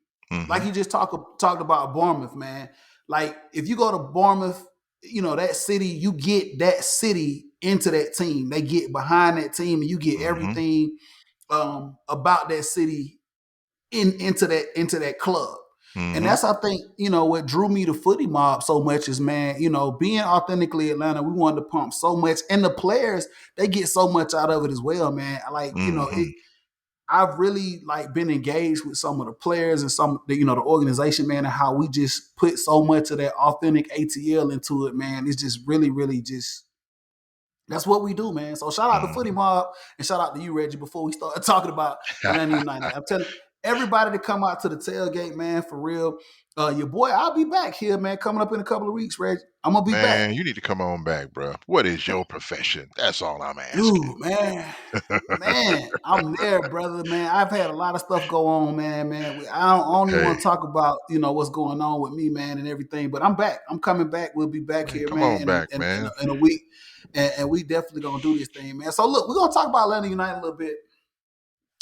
Like mhm, you just talked about Bournemouth, man. Like if you go to Bournemouth, that city, you get that city into that team. They get behind that team, and you get mhm, everything about that city into that club. And mhm, that's, I think, what drew me to Footy Mob so much is, man, being authentically Atlanta, we wanted to pump so much, and the players, they get so much out of it as well, man. Like, mhm, I've really like been engaged with some of the players and the organization, man, and how we just put so much of that authentic ATL into it, man. It's just really, really just that's what we do, man. So shout out to Footy mhm. Mob and shout out to you, Reggie, before we start talking about Atlanta United. I'm telling everybody to come out to the tailgate, man, for real. Your boy, I'll be back here, man, coming up in a couple of weeks, Reggie. I'm gonna be back. Man, you need to come on back, bro. What is your profession? That's all I'm asking. Dude, man, I'm there, brother, man. I've had a lot of stuff go on, man. I don't even Hey, want to talk about, what's going on with me, man, and everything. But I'm back. I'm coming back. We'll be back man, here, come man, on in back, a, in, in, man. a, in a week, and we definitely gonna do this thing, man. So look, we're gonna talk about Atlanta United a little bit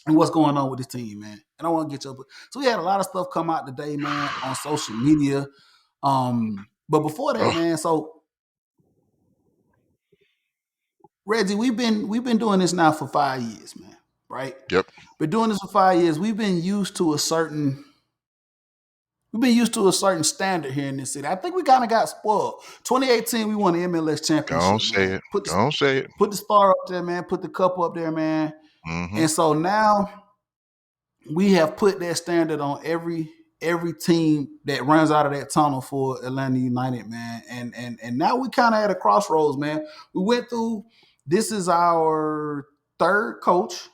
and what's going on with this team, man. And I want to get your. So we had a lot of stuff come out today, man, on social media. But before that, Oh, man, so Reggie, we've been doing this now for 5 years, man. Right? yep. Been doing this for 5 years. We've been used to a certain standard here in this city. I think we kind of got spoiled. 2018, we won the MLS Go on, championship, say man. it. Go on, say it. Put the star up there, man. Put the cup up there, man. Mhm, And so now we have put that standard on every team that runs out of that tunnel for Atlanta United, man. And now we kind of at a crossroads, man. We went through. This is our third coach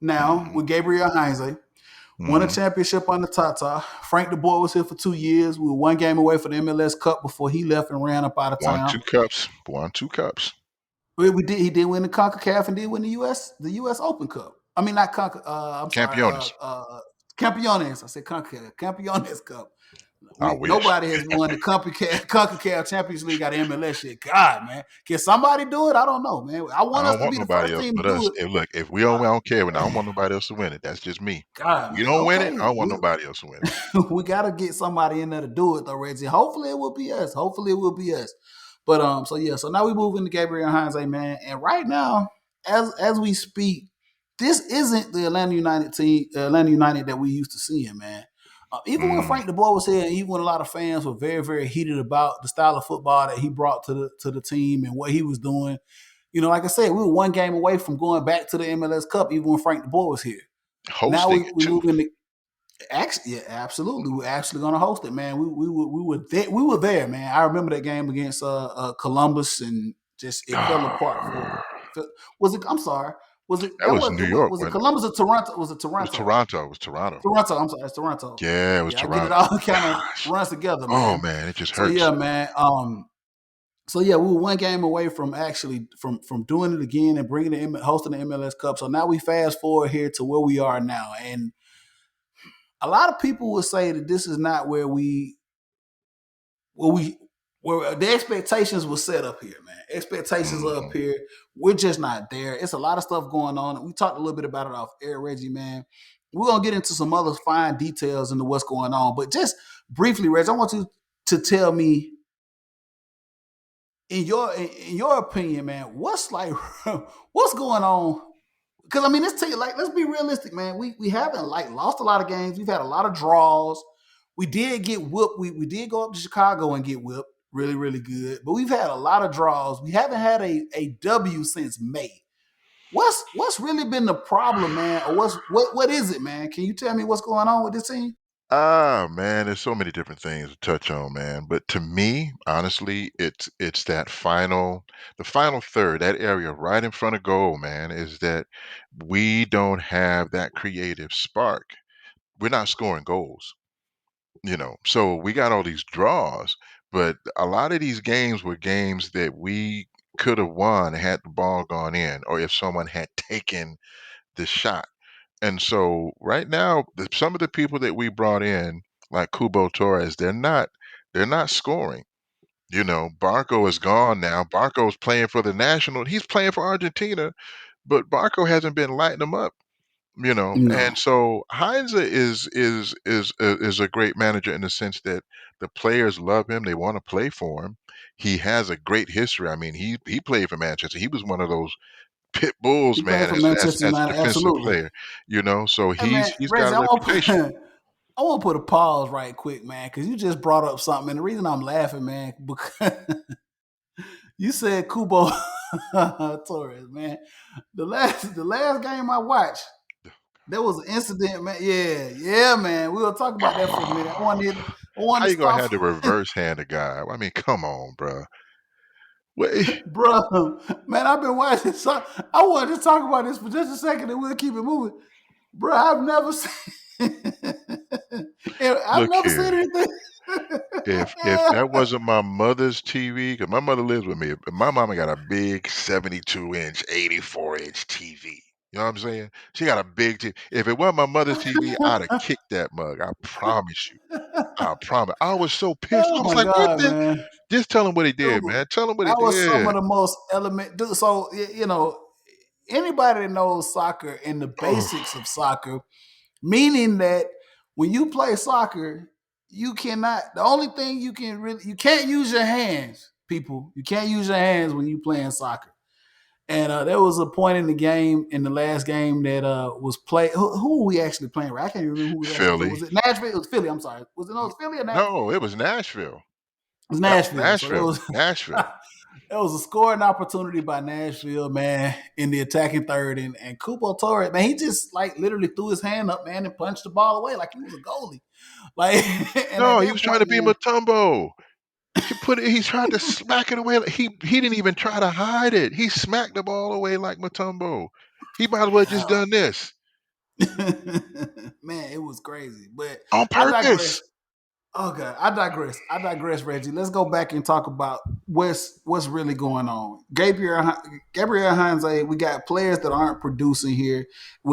now mhm, with Gabriel Heinze. Won a mhm. championship under Tata. Frank De Boer was here for 2 years. We were one game away from the MLS Cup before he left and ran up out of Won town. 2 cups. Won 2 cups. We did. He did win the Concacaf and did win the U.S. Open Cup. I mean, not Conca. I'm sorry. Campeones. Campeones. I said Concacaf. Campeones Cup. I wish. Nobody has won the Concacaf Champions League out of MLS yet. God, man, can somebody do it? I don't know, man. I I want us don't to want be the nobody first else team to but do us. it. Hey, look, if we don't, I don't care, but I don't want nobody else to win it. That's just me. God, We man. don't win it, I Okay, don't want nobody else to win it. we got to get somebody in there to do it though, Reggie. Hopefully it will be us. Hopefully it will be us. But so yeah, so now we move into Gabriel Heinze, man. And right now, as we speak, this isn't the Atlanta United team, Atlanta United that we used to seeing, man. Even when Mm, Frank De Boer was here, and even when a lot of fans were very, very heated about the style of football that he brought to the team and what he was doing, like I said, we were one game away from going back to the MLS Cup, even when Frank De Boer was here. Now Hosting it we too. move into actually, yeah, absolutely. We're actually going to host it, man. We were there, man. I remember that game against Columbus, and just it fell apart for. Was it? I'm sorry. Was it That that was was New it? York Was it when Columbus or Toronto? Was it it was Toronto? Toronto. It was Toronto. Toronto. I'm sorry. It's Toronto. Yeah, it was Yeah, I get it Toronto. all kind of Gosh. runs together, Oh man. man, it just So yeah, hurts. man. So yeah, we were one game away from actually from doing it again and bringing hosting the MLS Cup. So now we fast forward here to where we are now, and a lot of people will say that this is not where we where the expectations were set up here, man. Expectations are up Mhm. here. We're just not there. It's a lot of stuff going on. We talked a little bit about it off air, Reggie, man. We're gonna get into some other fine details into what's going on, but just briefly, Reggie, I want you to tell me in your opinion, man, what's like what's going on? Because I mean, let's be realistic, man. We haven't like lost a lot of games. We've had a lot of draws. We did get whooped. We did go up to Chicago and get whipped, really really good. But we've had a lot of draws. We haven't had a W since May. What's really been the problem, man? Or what is it, man? Can you tell me what's going on with this team? Ah, man, there's so many different things to touch on, man. But to me, honestly, it's that the final third, that area right in front of goal, man, is that we don't have that creative spark. We're not scoring goals, you know. So we got all these draws, but a lot of these games were games that we could have won had the ball gone in, or if someone had taken the shot. And so right now, some of the people that we brought in, like Kubo Torres, they're not scoring. You know, Barco is gone now. Barco's playing for the national. He's playing for Argentina, but Barco hasn't been lighting them up. You know, and No. so Heinze is a great manager in the sense that the players love him. They want to play for him. He has a great history. I mean, he played for Manchester. He was one of those pit bulls, He played man, for as Manchester as a United, defensive absolutely. player, you know, so Hey man, he's got Reggie, a reputation. I want to put a pause right quick, man, because you just brought up something, and the reason I'm laughing, man, because you said Kubo Torres, man. The last game I watched, there was an incident, man. Yeah, yeah, man. We will talk about that for a minute. I How wanted to you gonna stop, have to reverse hand a guy? I mean, come on, bruh. Wait, bro. Man, I've been watching. So I wanted to talk about this for just a second, and we'll keep it moving, bro. I've never seen. I've look never seen here. anything. If that wasn't my mother's TV, because my mother lives with me, my mama got a big 72-inch, 84-inch TV. You know what I'm saying? She got a big TV. If it wasn't my mother's TV, I'd have kicked that mug. I promise you. I promise. I was so pissed. Oh I was my like, "What god, the?" man. Just tell him what he did, Dude, man. Tell him what he that was some did. of the most element. Dude, so anybody that knows soccer and the Oh, basics of soccer, meaning that when you play soccer, you cannot. The only thing you can't use your hands, people. You can't use your hands when you playing soccer. And there was a point in the game, in the last game, that was played. Who were we actually playing? I can't even remember who was actually playing. Philly. Was it Nashville? It was Philly. I'm sorry. Was it, no, it was Philly or Nashville? No, it was Nashville. It was That was Nashville. So there Nashville. was Nashville. it was a scoring opportunity by Nashville, man, in the attacking third. And Kubo Torres, man, he just like literally threw his hand up, man, and punched the ball away like he was a goalie. Like, and at No, he that was trying to point, be man, Mutombo. He tried to smack it away. He didn't even try to hide it. He smacked the ball away like Mutombo. He might as well just done this man, it was crazy. But on I digress. purpose. Okay, I digress. I digress, Reggie. Let's go back and talk about what's really going on. Gabriel Hines, we got players that aren't producing here. Hmm.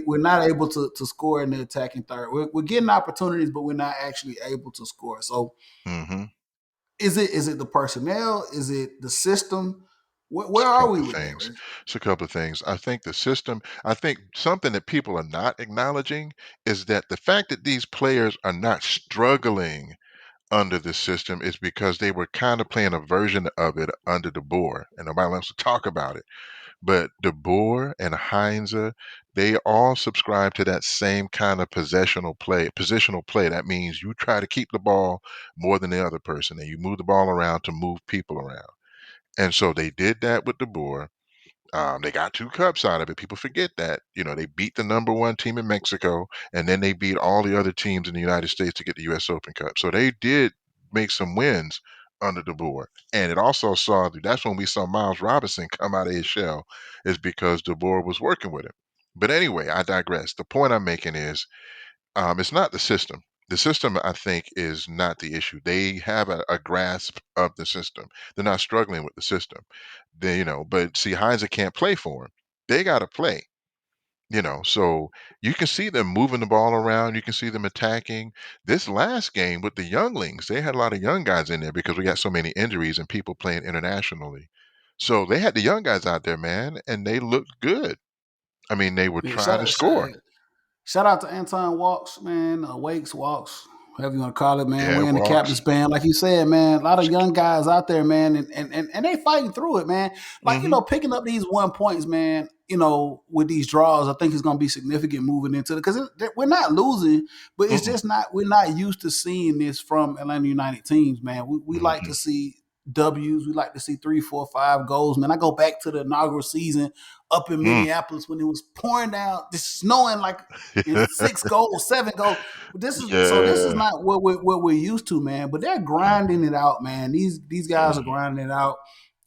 We're not able to score in the attacking third. We're getting opportunities, but we're not actually able to score. So Hmm. is it the personnel? Is it the system? Where It's a are couple we of with that, things. Reggie? It's a couple of things. I think the system. I think something that people are not acknowledging is that the fact that these players are not struggling under the system is because they were kind of playing a version of it under the Boer, and nobody wants to talk about it. But De Boer and Heinze, they all subscribe to that same kind of possessional play, positional play. That means you try to keep the ball more than the other person, and you move the ball around to move people around. And so they did that with De Boer. They got 2 cups out of it. People forget that. They beat the number 1 team in Mexico, and then they beat all the other teams in the United States to get the US Open Cup. So they did make some wins under DeBoer. And it also saw that's when we saw Miles Robinson come out of his shell, is because DeBoer was working with him. But anyway, I digress. The point I'm making is it's not the system. The system, I think, is not the issue. They have a grasp of the system. They're not struggling with the system. But see, Heinze can't play for him. They got to play. So you can see them moving the ball around. You can see them attacking. This last game with the younglings, they had a lot of young guys in there because we got so many injuries and people playing internationally. So they had the young guys out there, man, and they looked good. I mean, they were Yeah, trying to score. shout out to Anton Walks, man, Wakes Walks, whatever you want to call it, man. Yeah, We're in the walks. captain's band, like you said, man. A lot of young guys out there, man, and they fighting through it, man. Like Hmm. picking up these 1 points, man. With these draws, I think it's going to be significant moving into it because we're not losing, but it's Mm-mm. just not. We're not used to seeing this from Atlanta United teams, man. We like to Mhm. see W's. We like to see 3, 4, 5 goals, man. I go back to the inaugural season up in Mm. Minneapolis when it was pouring down, just snowing like in 6 goals, 7 goals. This is Yeah. not what we're used to, man. But they're Mhm. grinding it out, man. These guys are Mhm. grinding it out.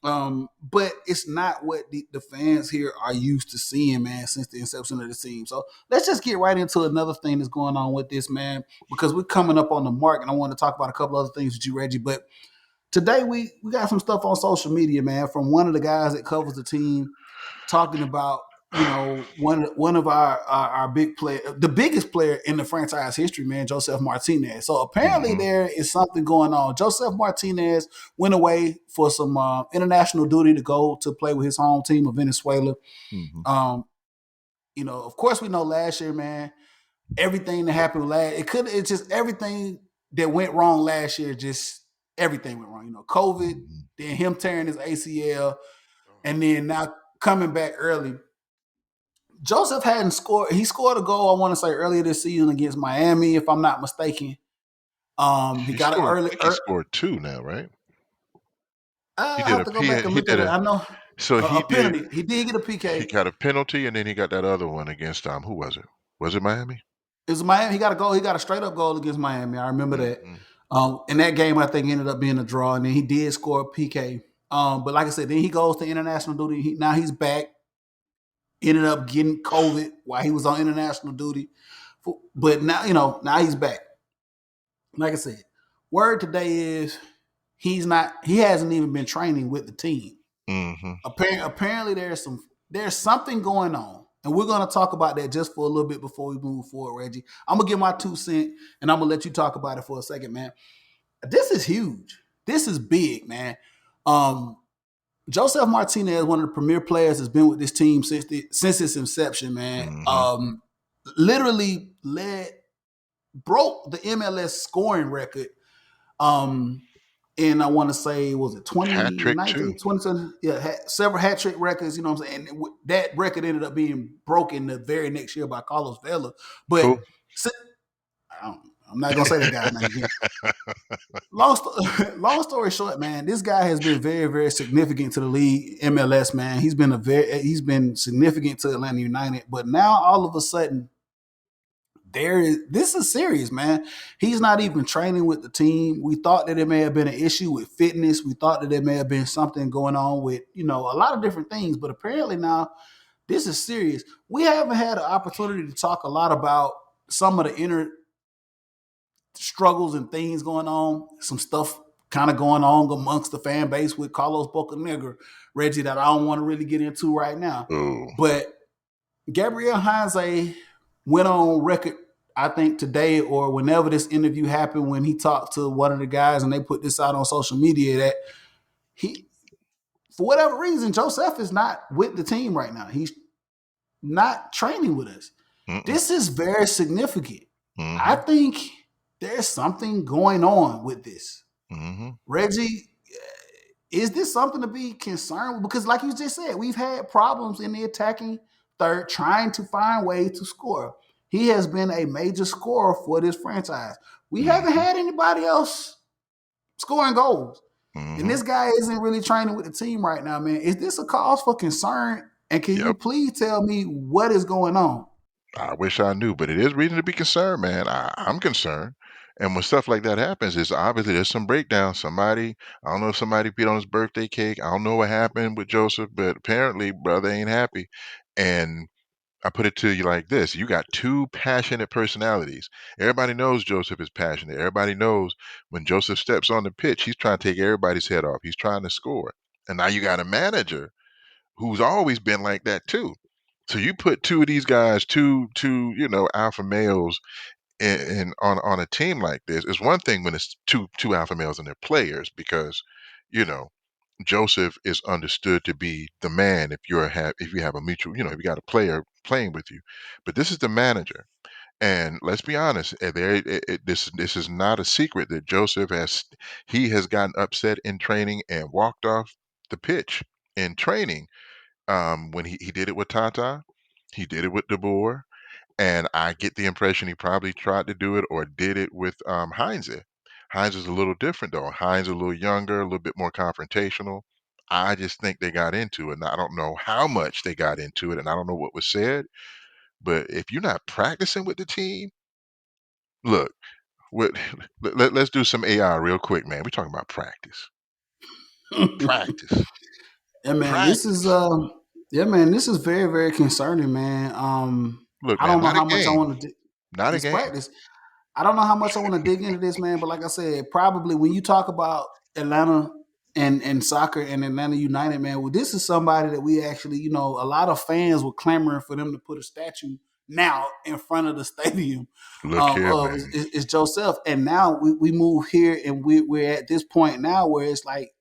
But it's not what the fans here are used to seeing, man, since the inception of the team. So let's just get right into another thing that's going on with this, man, because we're coming up on the mark, and I want to talk about a couple other things with you, Reggie. But today we got some stuff on social media, man, from one of the guys that covers the team talking about one of our big player, the biggest player in the franchise history, man, Joseph Martinez. So apparently Mhm. there is something going on. Joseph Martinez went away for some international duty to go to play with his home team of Venezuela. Mhm. Um, of course, we know last year, man, everything that happened it's just everything that went wrong last year. Just everything went wrong. COVID, Mhm. then him tearing his ACL, and then now coming back early. Joseph hadn't scored. He scored a goal, I want to say, earlier this season against Miami, if I'm not mistaken. He He got an scored I early. think he scored 2 now, right? He I did have a to go P back and he look at did it. a I know so a he did penalty. He did get a he PK. got a penalty, and then he got that other one against, who was it? Was it Miami? It was Miami. He got a goal. He got a straight up goal against Miami. I remember that. Mhm. In that game, I think ended up being a draw, and then he did score a PK. But like I said, then he goes to international duty. Now he's back. Ended up getting COVID while he was on international duty. But now, now he's back. Like I said, word today is he hasn't even been training with the team. Mhm. Apparently there's something going on. And we're gonna talk about that just for a little bit before we move forward, Reggie. I'm gonna give my 2 cents and I'm gonna let you talk about it for a second, man. This is huge. This is big, man. Um, Joseph Martinez, one of the premier players, has been with this team since its inception, man. Mhm. Literally broke the MLS scoring record. Um, and I want to say, was it Hat trick too. 2019, 2020? Yeah, had several hat trick records, you know what I'm saying? And that record ended up being broken the very next year by Carlos Vela. But Who? I'm not going to say that guy's name again. Long story short, man, this guy has been very, very significant to the league, MLS, man. He's been significant to Atlanta United, but now all of a sudden, this is serious, man. He's not even training with the team. We thought that there may have been an issue with fitness. We thought that there may have been something going on with, a lot of different things, but apparently now this is serious. We haven't had an opportunity to talk a lot about some of the inner struggles and things going on, some stuff kind of going on amongst the fan base with Carlos Bocanegra, Reggie, that I don't want to really get into right now. Oh. But Gabriel Heinze went on record, I think today or whenever this interview happened, when he talked to one of the guys and they put this out on social media, that he, for whatever reason, Joseph is not with the team right now. He's not training with us. Mm-mm. This is very significant. I Mhm. think there's something going on with this. Mhm. Reggie, is this something to be concerned with? Because, like you just said, we've had problems in the attacking third trying to find ways to score. He has been a major scorer for this franchise. We haven't Mhm. had anybody else scoring goals. And Mhm. this guy isn't really training with the team right now, man. Is this a cause for concern? And can you Yep. please tell me what is going on? I wish I knew, but it is reason to be concerned, man. I'm concerned. And when stuff like that happens, it's obviously there's some breakdown. Somebody, I don't know if somebody peed on his birthday cake. I don't know what happened with Joseph, but apparently brother ain't happy. And I put it to you like this: you got two passionate personalities. Everybody knows Joseph is passionate. Everybody knows when Joseph steps on the pitch, he's trying to take everybody's head off. He's trying to score. And now you got a manager who's always been like that too. So you put two of these guys, two alpha males, in on a team like this. It's one thing when it's two alpha males and they're players because, you know, Joseph is understood to be the man if you have a mutual, if you got a player playing with you. But this is the manager. And let's be honest, this is not a secret that he has gotten upset in training and walked off the pitch in training. When he did it with Tata, he did it with De Boer, and I get the impression he probably tried to do it or did it with Heinze. Heinz is a little different though. Heinz is a little younger, a little bit more confrontational. I just think they got into it. And I don't know how much they got into it, and I don't know what was said. But if you're not practicing with the team, look, what, let's do some AI real quick, man. We're talking about practice, practice, Yeah, man, this is practice. yeah, man, this is very, very concerning, man. Look, I man, don't know not a how much I game, want to. not a It's game. practice. I don't know how much I want to dig into this, man. But like I said, probably when you talk about Atlanta and soccer and Atlanta United, man, well, this is somebody that we actually, a lot of fans were clamoring for them to put a statue now in front of the stadium Look here, of man. is Joseph. And now we move here and we're at this point now where it's like,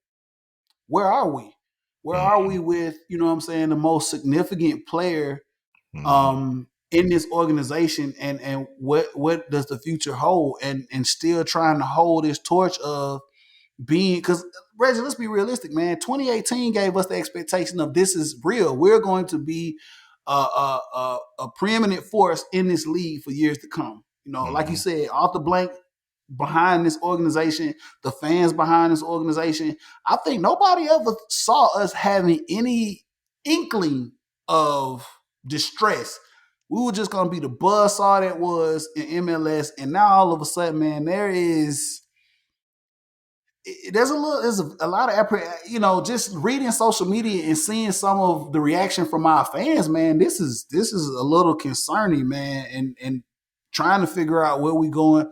where are we? Where are Hmm. we with, what I'm saying, the most significant player Hmm. in this organization, and what does the future hold, and still trying to hold this torch of being, because Reggie, let's be realistic, man. 2018 gave us the expectation of this is real. We're going to be a preeminent force in this league for years to come. Like you Hmm. said, off the blank, behind this organization, the fans behind this organization. I think nobody ever saw us having any inkling of distress. We were just gonna be the buzzsaw that was in MLS, and now all of a sudden, man, there's a lot of just reading social media and seeing some of the reaction from our fans, man. This is a little concerning, man, and trying to figure out where we going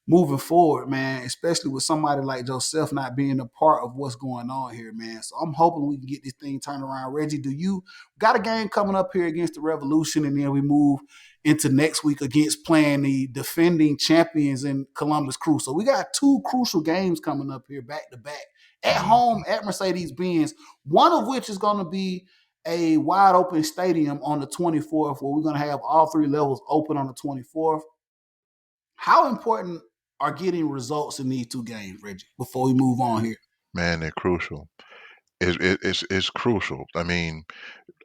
moving forward, man, especially with somebody like Joseph not being a part of what's going on here, man. So I'm hoping we can get this thing turned around. Reggie, do you got a game coming up here against the Revolution, and then we move into next week against playing the defending champions in Columbus Crew. So we got two crucial games coming up here back to back at Hmm. home at Mercedes Benz, one of which is going to be a wide open stadium on the 24th, where we're going to have all three levels open on the 24th. How important are getting results in these two games, Reggie, before we move on here? Man, they're crucial. It's crucial. I mean,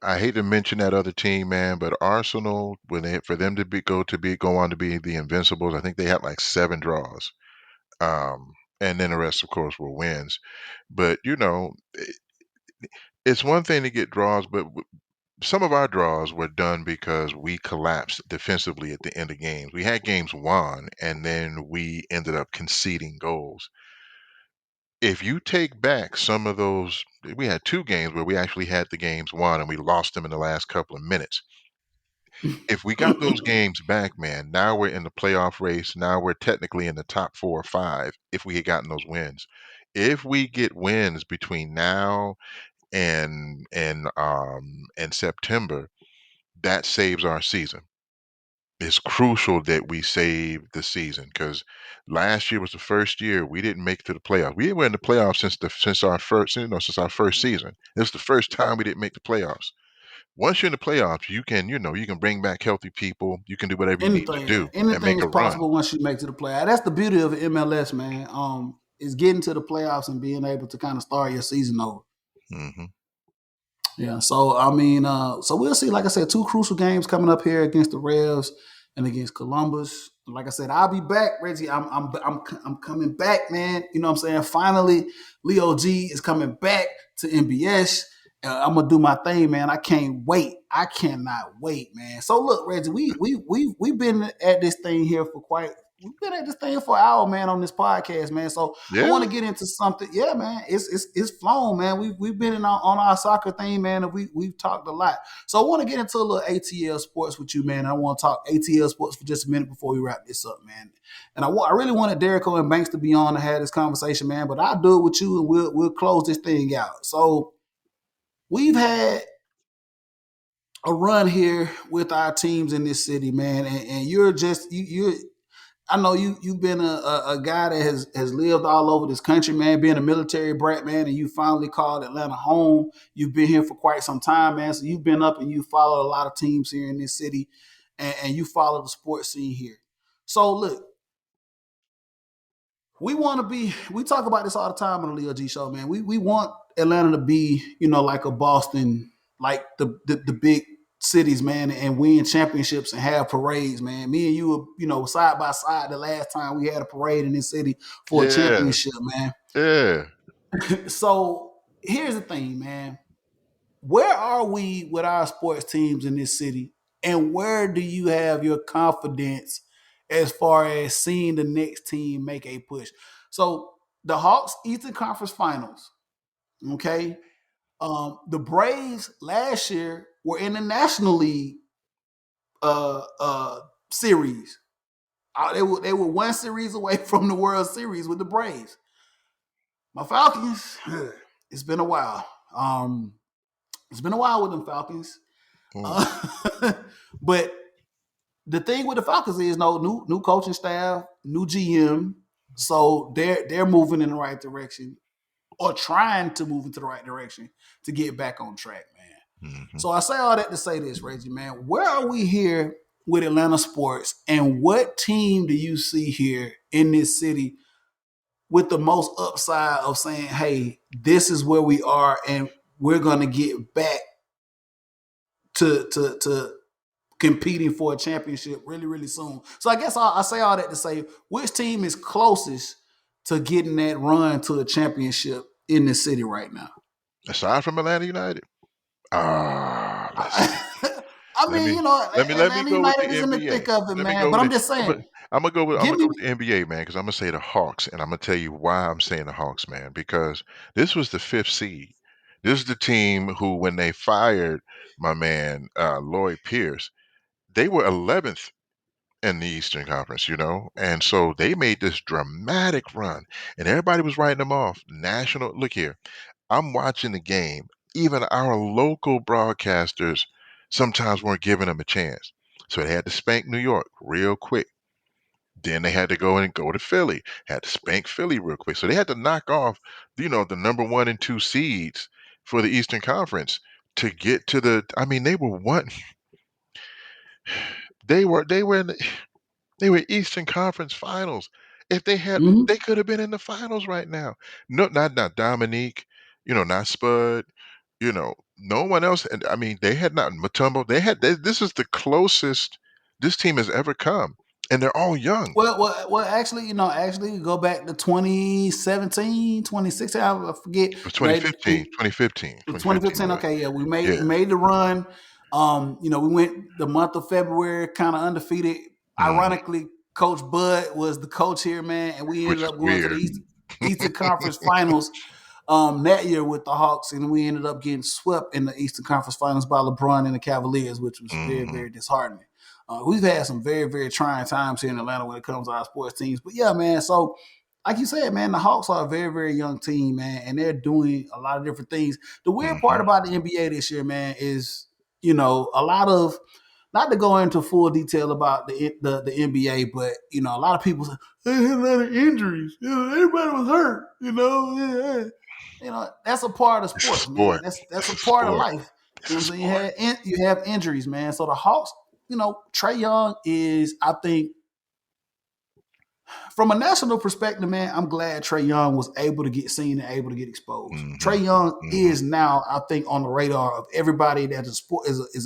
I hate to mention that other team, man, but Arsenal, for them to go on to be the Invincibles, I think they had like 7 draws. And then the rest, of course, were wins. But it's one thing to get draws, but some of our draws were done because we collapsed defensively at the end of games. We had games won, and then we ended up conceding goals. If you take back some of those, we had 2 games where we actually had the games won and we lost them in the last couple of minutes. If we got those games back, man, now we're in the playoff race. Now we're technically in the top 4 or 5 if we had gotten those wins. If we get wins between now and September, that saves our season. It's crucial that we save the season because last year was the first year we didn't make it to the playoffs. We were in the playoffs since our first season. This is the first time we didn't make the playoffs. Once you're in the playoffs, you can bring back healthy people. You can do whatever you need to anything, do and anything make is a run. possible once you make to the playoffs. That's the beauty of MLS, man. Is getting to the playoffs and being able to kind of start your season over. Hmm. Yeah. So I mean, so we'll see. Like I said, two crucial games coming up here against the Revs and against Columbus. Like I said, I'll be back, Reggie. I'm coming back, man. You know what I'm saying? Finally, Leo G is coming back to MBS I'm gonna do my thing, man. I can't wait. I cannot wait, man. So look, Reggie, we've been at this thing here for quite. We've been at this thing for an hour, man, on this podcast, man. So I want Yeah. to get into something. Yeah, man, it's flown, man. We've been on our soccer thing, man, and we've talked a lot. So I want to get into a little ATL sports with you, man. I want to talk ATL sports for just a minute before we wrap this up, man. And I really wanted Derico and Banks to be on to have this conversation, man. But I'll do it with you, and we'll close this thing out. So we've had a run here with our teams in this city, man, and you're just you're. I know you've been a guy that has lived all over this country, man, being a military brat, man, and you finally called Atlanta home. You've been here for quite some time, man. So you've been up and you followed a lot of teams here in this city, and you follow the sports scene here. So look, we talk about this all the time on the Leo G show, man. We want Atlanta to be, like a Boston, like the big cities, man, and win championships and have parades, man. Me and you were, side by side the last time we had a parade in this city for a Yeah. championship, man. Yeah. So here's the thing, man. Where are we with our sports teams in this city? And where do you have your confidence as far as seeing the next team make a push? So the Hawks Eastern Conference Finals, okay? The Braves last year were in the National League series. They were one series away from the World Series with the Braves. My Falcons, it's been a while. It's been a while with them Falcons. Mm. Uh, but the thing with the Falcons is no new coaching staff, new GM, so they're moving in the right direction or trying to move into the right direction to get back on track, man. Hmm. So I say all that to say this, Reggie, man. Where are we here with Atlanta sports, and what team do you see here in this city with the most upside of saying, "Hey, this is where we are, and we're going to get back to competing for a championship really, really soon." So I guess I say all that to say, which team is closest to getting that run to a championship in the city right now? Aside from Atlanta United. Let's see. I Let mean, me let me Atlanta go with United the is in the NBA. thick of it, Let me man. go But with I'm it. just saying, I'm give gonna me. go with the NBA, man, because I'm gonna say the Hawks, and I'm gonna tell you why I'm saying the Hawks, man, because this was the fifth seed. This is the team who, when they fired my man Lloyd Pierce, they were 11th in the Eastern Conference, and so they made this dramatic run, and everybody was writing them off. National, look here, I'm watching the game. Even our local broadcasters sometimes weren't giving them a chance. So they had to spank New York real quick. Then they had to go to Philly, had to spank Philly real quick. So they had to knock off, the number one and two seeds for the Eastern Conference to get to the. I mean, they were one. They were in they were Eastern Conference Finals. If they had, Mhm. they could have been in the finals right now. No, not Dominique. Not Spud. No one else. And I mean, they had not Matumbo. This is the closest this team has ever come, and they're all young. Actually, go back to 2017, 2016. I forget. It was It 2015, 2015 2015. was Okay, yeah, we it? made Yeah. we made the run. We went the month of February kind of undefeated. Hmm. Ironically, Coach Bud was the coach here, man, and we ended Which is up going to the weird. Eastern Conference Finals that year with the Hawks, and we ended up getting swept in the Eastern Conference Finals by LeBron and the Cavaliers, which was very, Hmm. very disheartening. We've had some very, very trying times here in Atlanta when it comes to our sports teams. But yeah, man, so like you said, man, the Hawks are a very, very young team, man, and they're doing a lot of different things. The weird part Hmm. about the NBA this year, man, is a lot of, not to go into full detail about the NBA, but a lot of people say they had a lot of injuries. Everybody was hurt. That's a part of It's a sports, man. sport. That's It's a a part of sport. life. It's You know a what I'm saying? sport. You have injuries, man. So the Hawks, Trae Young is, I think, from a national perspective, man, I'm glad Trae Young was able to get seen and able to get exposed. Hmm. Trae Young Hmm. is now, I think, on the radar of everybody that is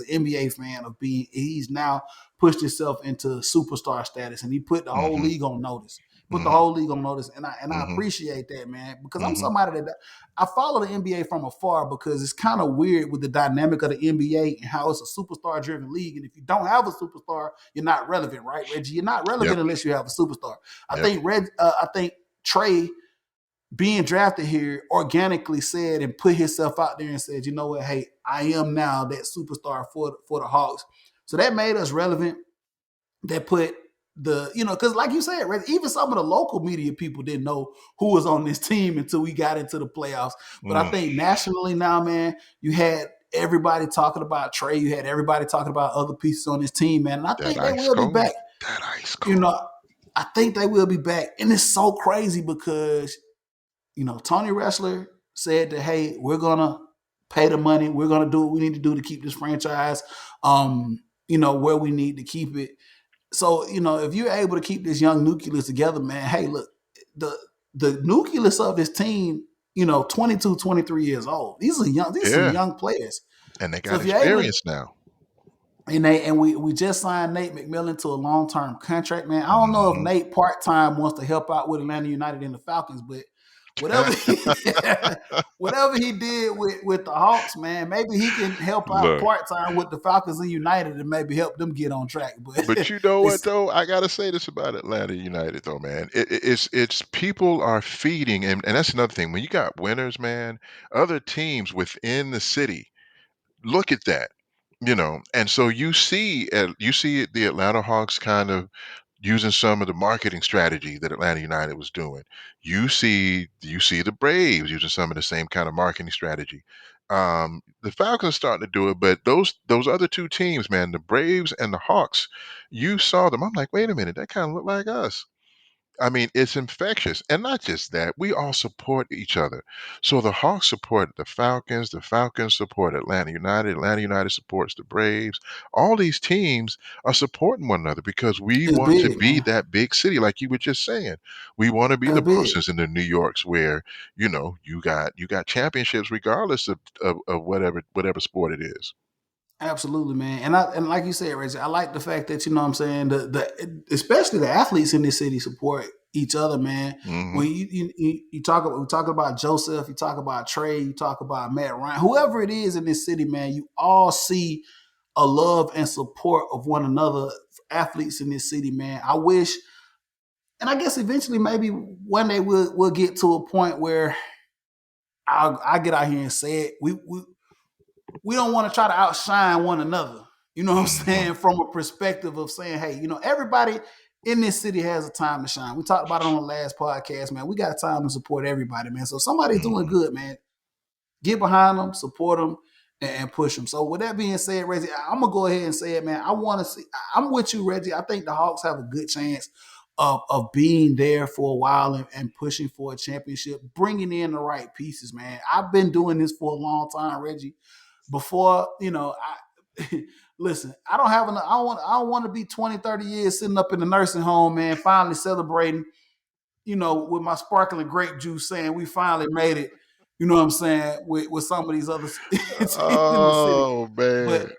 an NBA fan of being. He's now pushed himself into superstar status, and he put the whole Mhm. league on notice. Put the Mhm. whole league on notice, and I Mhm. appreciate that, man, because I'm Mhm. somebody that I follow the NBA from afar because it's kind of weird with the dynamic of the NBA and how it's a superstar driven league. And if you don't have a superstar, you're not relevant, right, Reggie? You're not Yep. relevant unless you have a superstar. Yep. I think Trey being drafted here organically said and put himself out there and said, you know what, hey, I am now that superstar for the Hawks. So that made us relevant. That put because like you said, even some of the local media people didn't know who was on this team until we got into the playoffs. But I Mm. think nationally now, man, you had everybody talking about Trey. You had everybody talking about other pieces on this team, man. And I That think they ice will be cold. back. That ice You cold. know, I think they will be back. And it's so crazy because Tony Wrestler said that, hey, we're gonna pay the money, we're gonna do what we need to do to keep this franchise, where we need to keep it. So, if you're able to keep this young nucleus together, man, hey, look, the the nucleus of this team, 22, 23 years old. These are some Yeah. young players. And they So got if you're able to experience now. we just signed Nate McMillan to a long term contract, man. I don't know if Mhm. Nate part time wants to help out with Atlanta United and the Falcons, but whatever he, whatever he did with the Hawks, man, maybe he can help out Look, part time with the Falcons and United and maybe help them get on track. but But you know what it's though? I gotta say this about Atlanta United though, man. It's people are feeding, and that's another thing. When you got winners, man, other teams within the city look at that, and so you see the Atlanta Hawks kind of using some of the marketing strategy that Atlanta United was doing. You see the Braves using some of the same kind of marketing strategy. The Falcons starting to do it, but those other two teams, man, the Braves and the Hawks, you saw them. I'm like, wait a minute, that kind of look like us. I mean, it's infectious. And not just that, we all support each other. So the Hawks support the Falcons support Atlanta United supports the Braves. All these teams are supporting one another because we it's want to big, be man. that big city, like you were just saying. We want to be It's the big. Bostons and the New Yorks where, you got championships regardless of whatever sport it is. Absolutely, man. And like you said, Reggie, I like the fact that what I'm saying the especially the athletes in this city support each other, man. Hmm. When you talk about we talk about Joseph, you talk about Trey, you talk about Matt Ryan, whoever it is in this city, man, you all see a love and support of one another. Athletes in this city, man. I wish, and I guess eventually, maybe one day we'll get to a point where I get out here and say it. We don't want to try to outshine one another. You know what I'm Hmm. saying? From a perspective of saying, hey, everybody in this city has a time to shine. We talked about it on the last podcast, man. We got time to support everybody, man. So if somebody's doing Hmm. good, man, get behind them, support them, and push them. So with that being said, Reggie, I'm gonna go ahead and say it, man. I want to see. I'm with you, Reggie. I think the Hawks have a good chance of being there for a while and pushing for a championship, bringing in the right pieces, man. I've been doing this for a long time, Reggie. Before I listen, I don't want to be 20, 30 years sitting up in the nursing home, man, finally celebrating, with my sparkling grape juice saying we finally made it, you know what I'm saying, with some of these other teams in the city. Oh But man.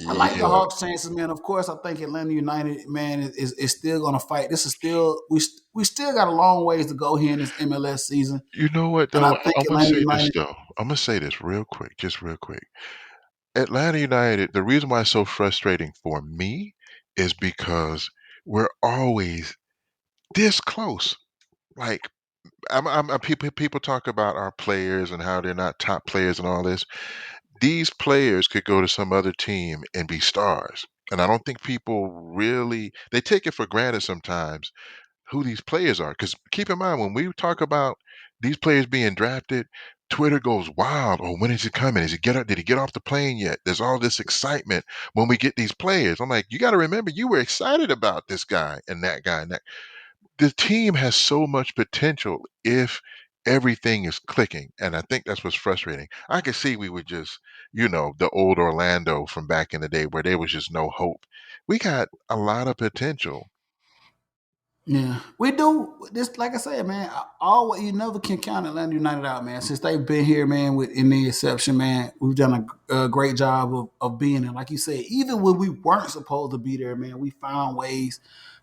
I like the Yeah. Hawks chances, man. Of course, I think Atlanta United, man, is still gonna fight. This is still we still got a long ways to go here in this MLS season. You know what And I though? think I'm gonna Atlanta say this United though. I'm gonna say this real quick, just real quick. Atlanta United, the reason why it's so frustrating for me is because we're always this close. Like people talk about our players and how they're not top players and all this. These players could go to some other team and be stars. And I don't think people really they take it for granted sometimes who these players are. Because keep in mind, when we talk about these players being drafted, Twitter goes wild. Oh, when is he coming? Is he get up? Did he get off the plane yet? There's all this excitement when we get these players. I'm like, you got to remember, you were excited about this guy and that guy and that. The team has so much potential if everything is clicking, and I think that's what's frustrating. I could see we were just, the old Orlando from back in the day where there was just no hope. We got a lot of potential. Yeah, we do this. Like I said, man, all you never can count Atlanta United out, man. Since they've been here, man, with in the exception, man, we've done a great job of being there. Like you said, even when we weren't supposed to be there, man, we found ways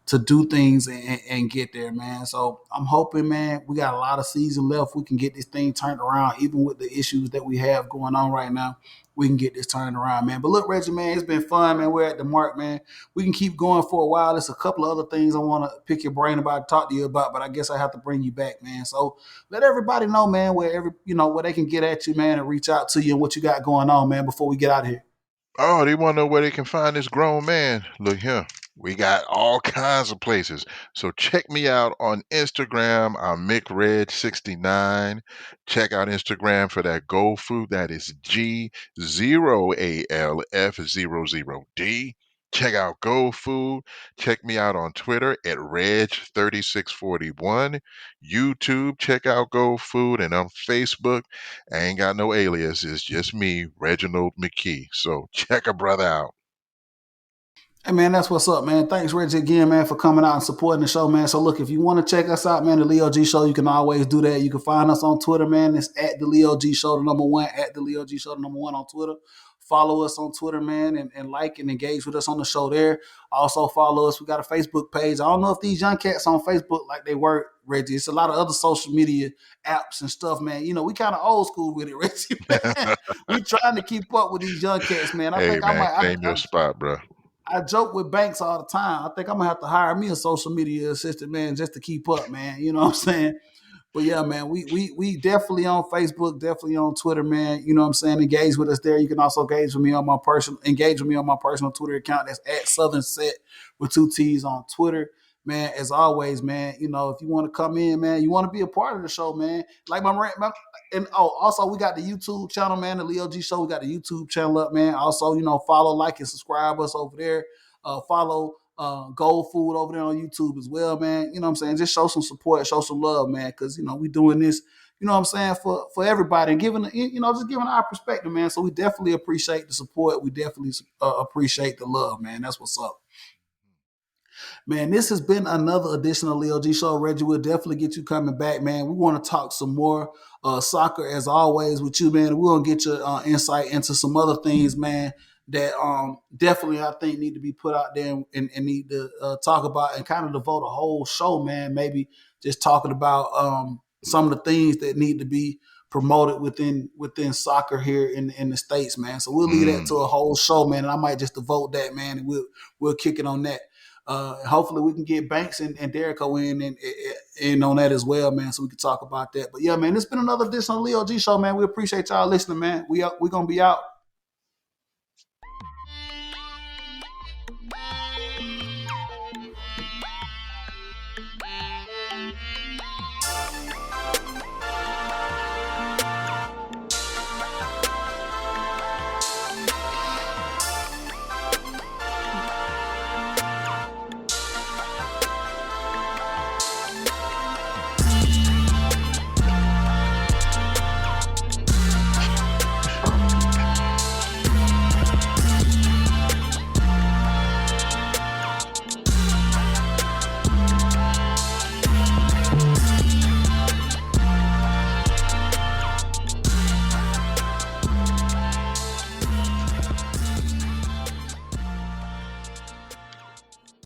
to do things and get there, man. So I'm hoping, man, we got a lot of season left. We can get this thing turned around, even with the issues that we have going on right now. We can get this turned around, man. But look, Reggie, man, it's been fun, man. We're at the mark, man. We can keep going for a while. There's a couple of other things I want to pick your brain about, talk to you about, but I guess I have to bring you back, man. So let everybody know, man, where they can get at you, man, and reach out to you and what you got going on, man, before we get out of here. Oh, they want to know where they can find this grown man. Look here. We got all kinds of places. So check me out on Instagram. I'm MickRed69. Check out Instagram for that Gold Food. That is G0ALF00D. Check out Gold Food. Check me out on Twitter at Reg3641. YouTube, check out Gold Food. And on Facebook, I ain't got no alias. It's just me, Reginald McKee. So check a brother out. Hey man, that's what's up, man. Thanks, Reggie, again, man, for coming out and supporting the show, man. So look, if you want to check us out, man, the Leo G Show, you can always do that. You can find us on Twitter, man. It's at the Leo G Show, the number one, at the Leo G Show, the number one on Twitter. Follow us on Twitter, man, and like and engage with us on the show there. Also follow us. We got a Facebook page. I don't know if these young cats on Facebook like they work, Reggie. It's a lot of other social media apps and stuff, man. You know, we kind of old school with it, Reggie, man. We trying to keep up with these young cats, man. I Hey think I man, might. claim your spot, bro. I joke with Banks all the time. I think I'm gonna have to hire me a social media assistant, man, just to keep up, man. You know what I'm saying? But yeah, man, we definitely on Facebook, definitely on Twitter, man. You know what I'm saying? Engage with us there. You can also engage with me on my personal Twitter account. That's at Southern Set with two T's on Twitter. Man, as always, man, you know, if you want to come in, man, you want to be a part of the show, man. Like and also we got the YouTube channel, man, the Leo G Show. We got the YouTube channel up, man. Also, you know, follow, like, and subscribe us over there. Follow Gold Food over there on YouTube as well, man. You know what I'm saying? Just show some support, show some love, man, because, you know, we doing this, you know what I'm saying, for everybody and giving, you know, just giving our perspective, man. So we definitely appreciate the support. We definitely appreciate the love, man. That's what's up. Man, this has been another edition of Leo G Show. Reggie, we'll definitely get you coming back, man. We want to talk some more soccer as always with you, man. We're gonna get your insight into some other things, man, that definitely I think need to be put out there and need to talk about and kind of devote a whole show, man. Maybe just talking about some of the things that need to be promoted within soccer here in the States, man. So we'll leave that Mm. to a whole show, man. And I might just devote that, man, and we'll kick it on that. Hopefully we can get Banks and Derrico in on that as well, man, so we can talk about that. But yeah, man, it's been another edition of Leo G Show, man. We appreciate y'all listening, man. We gonna be out.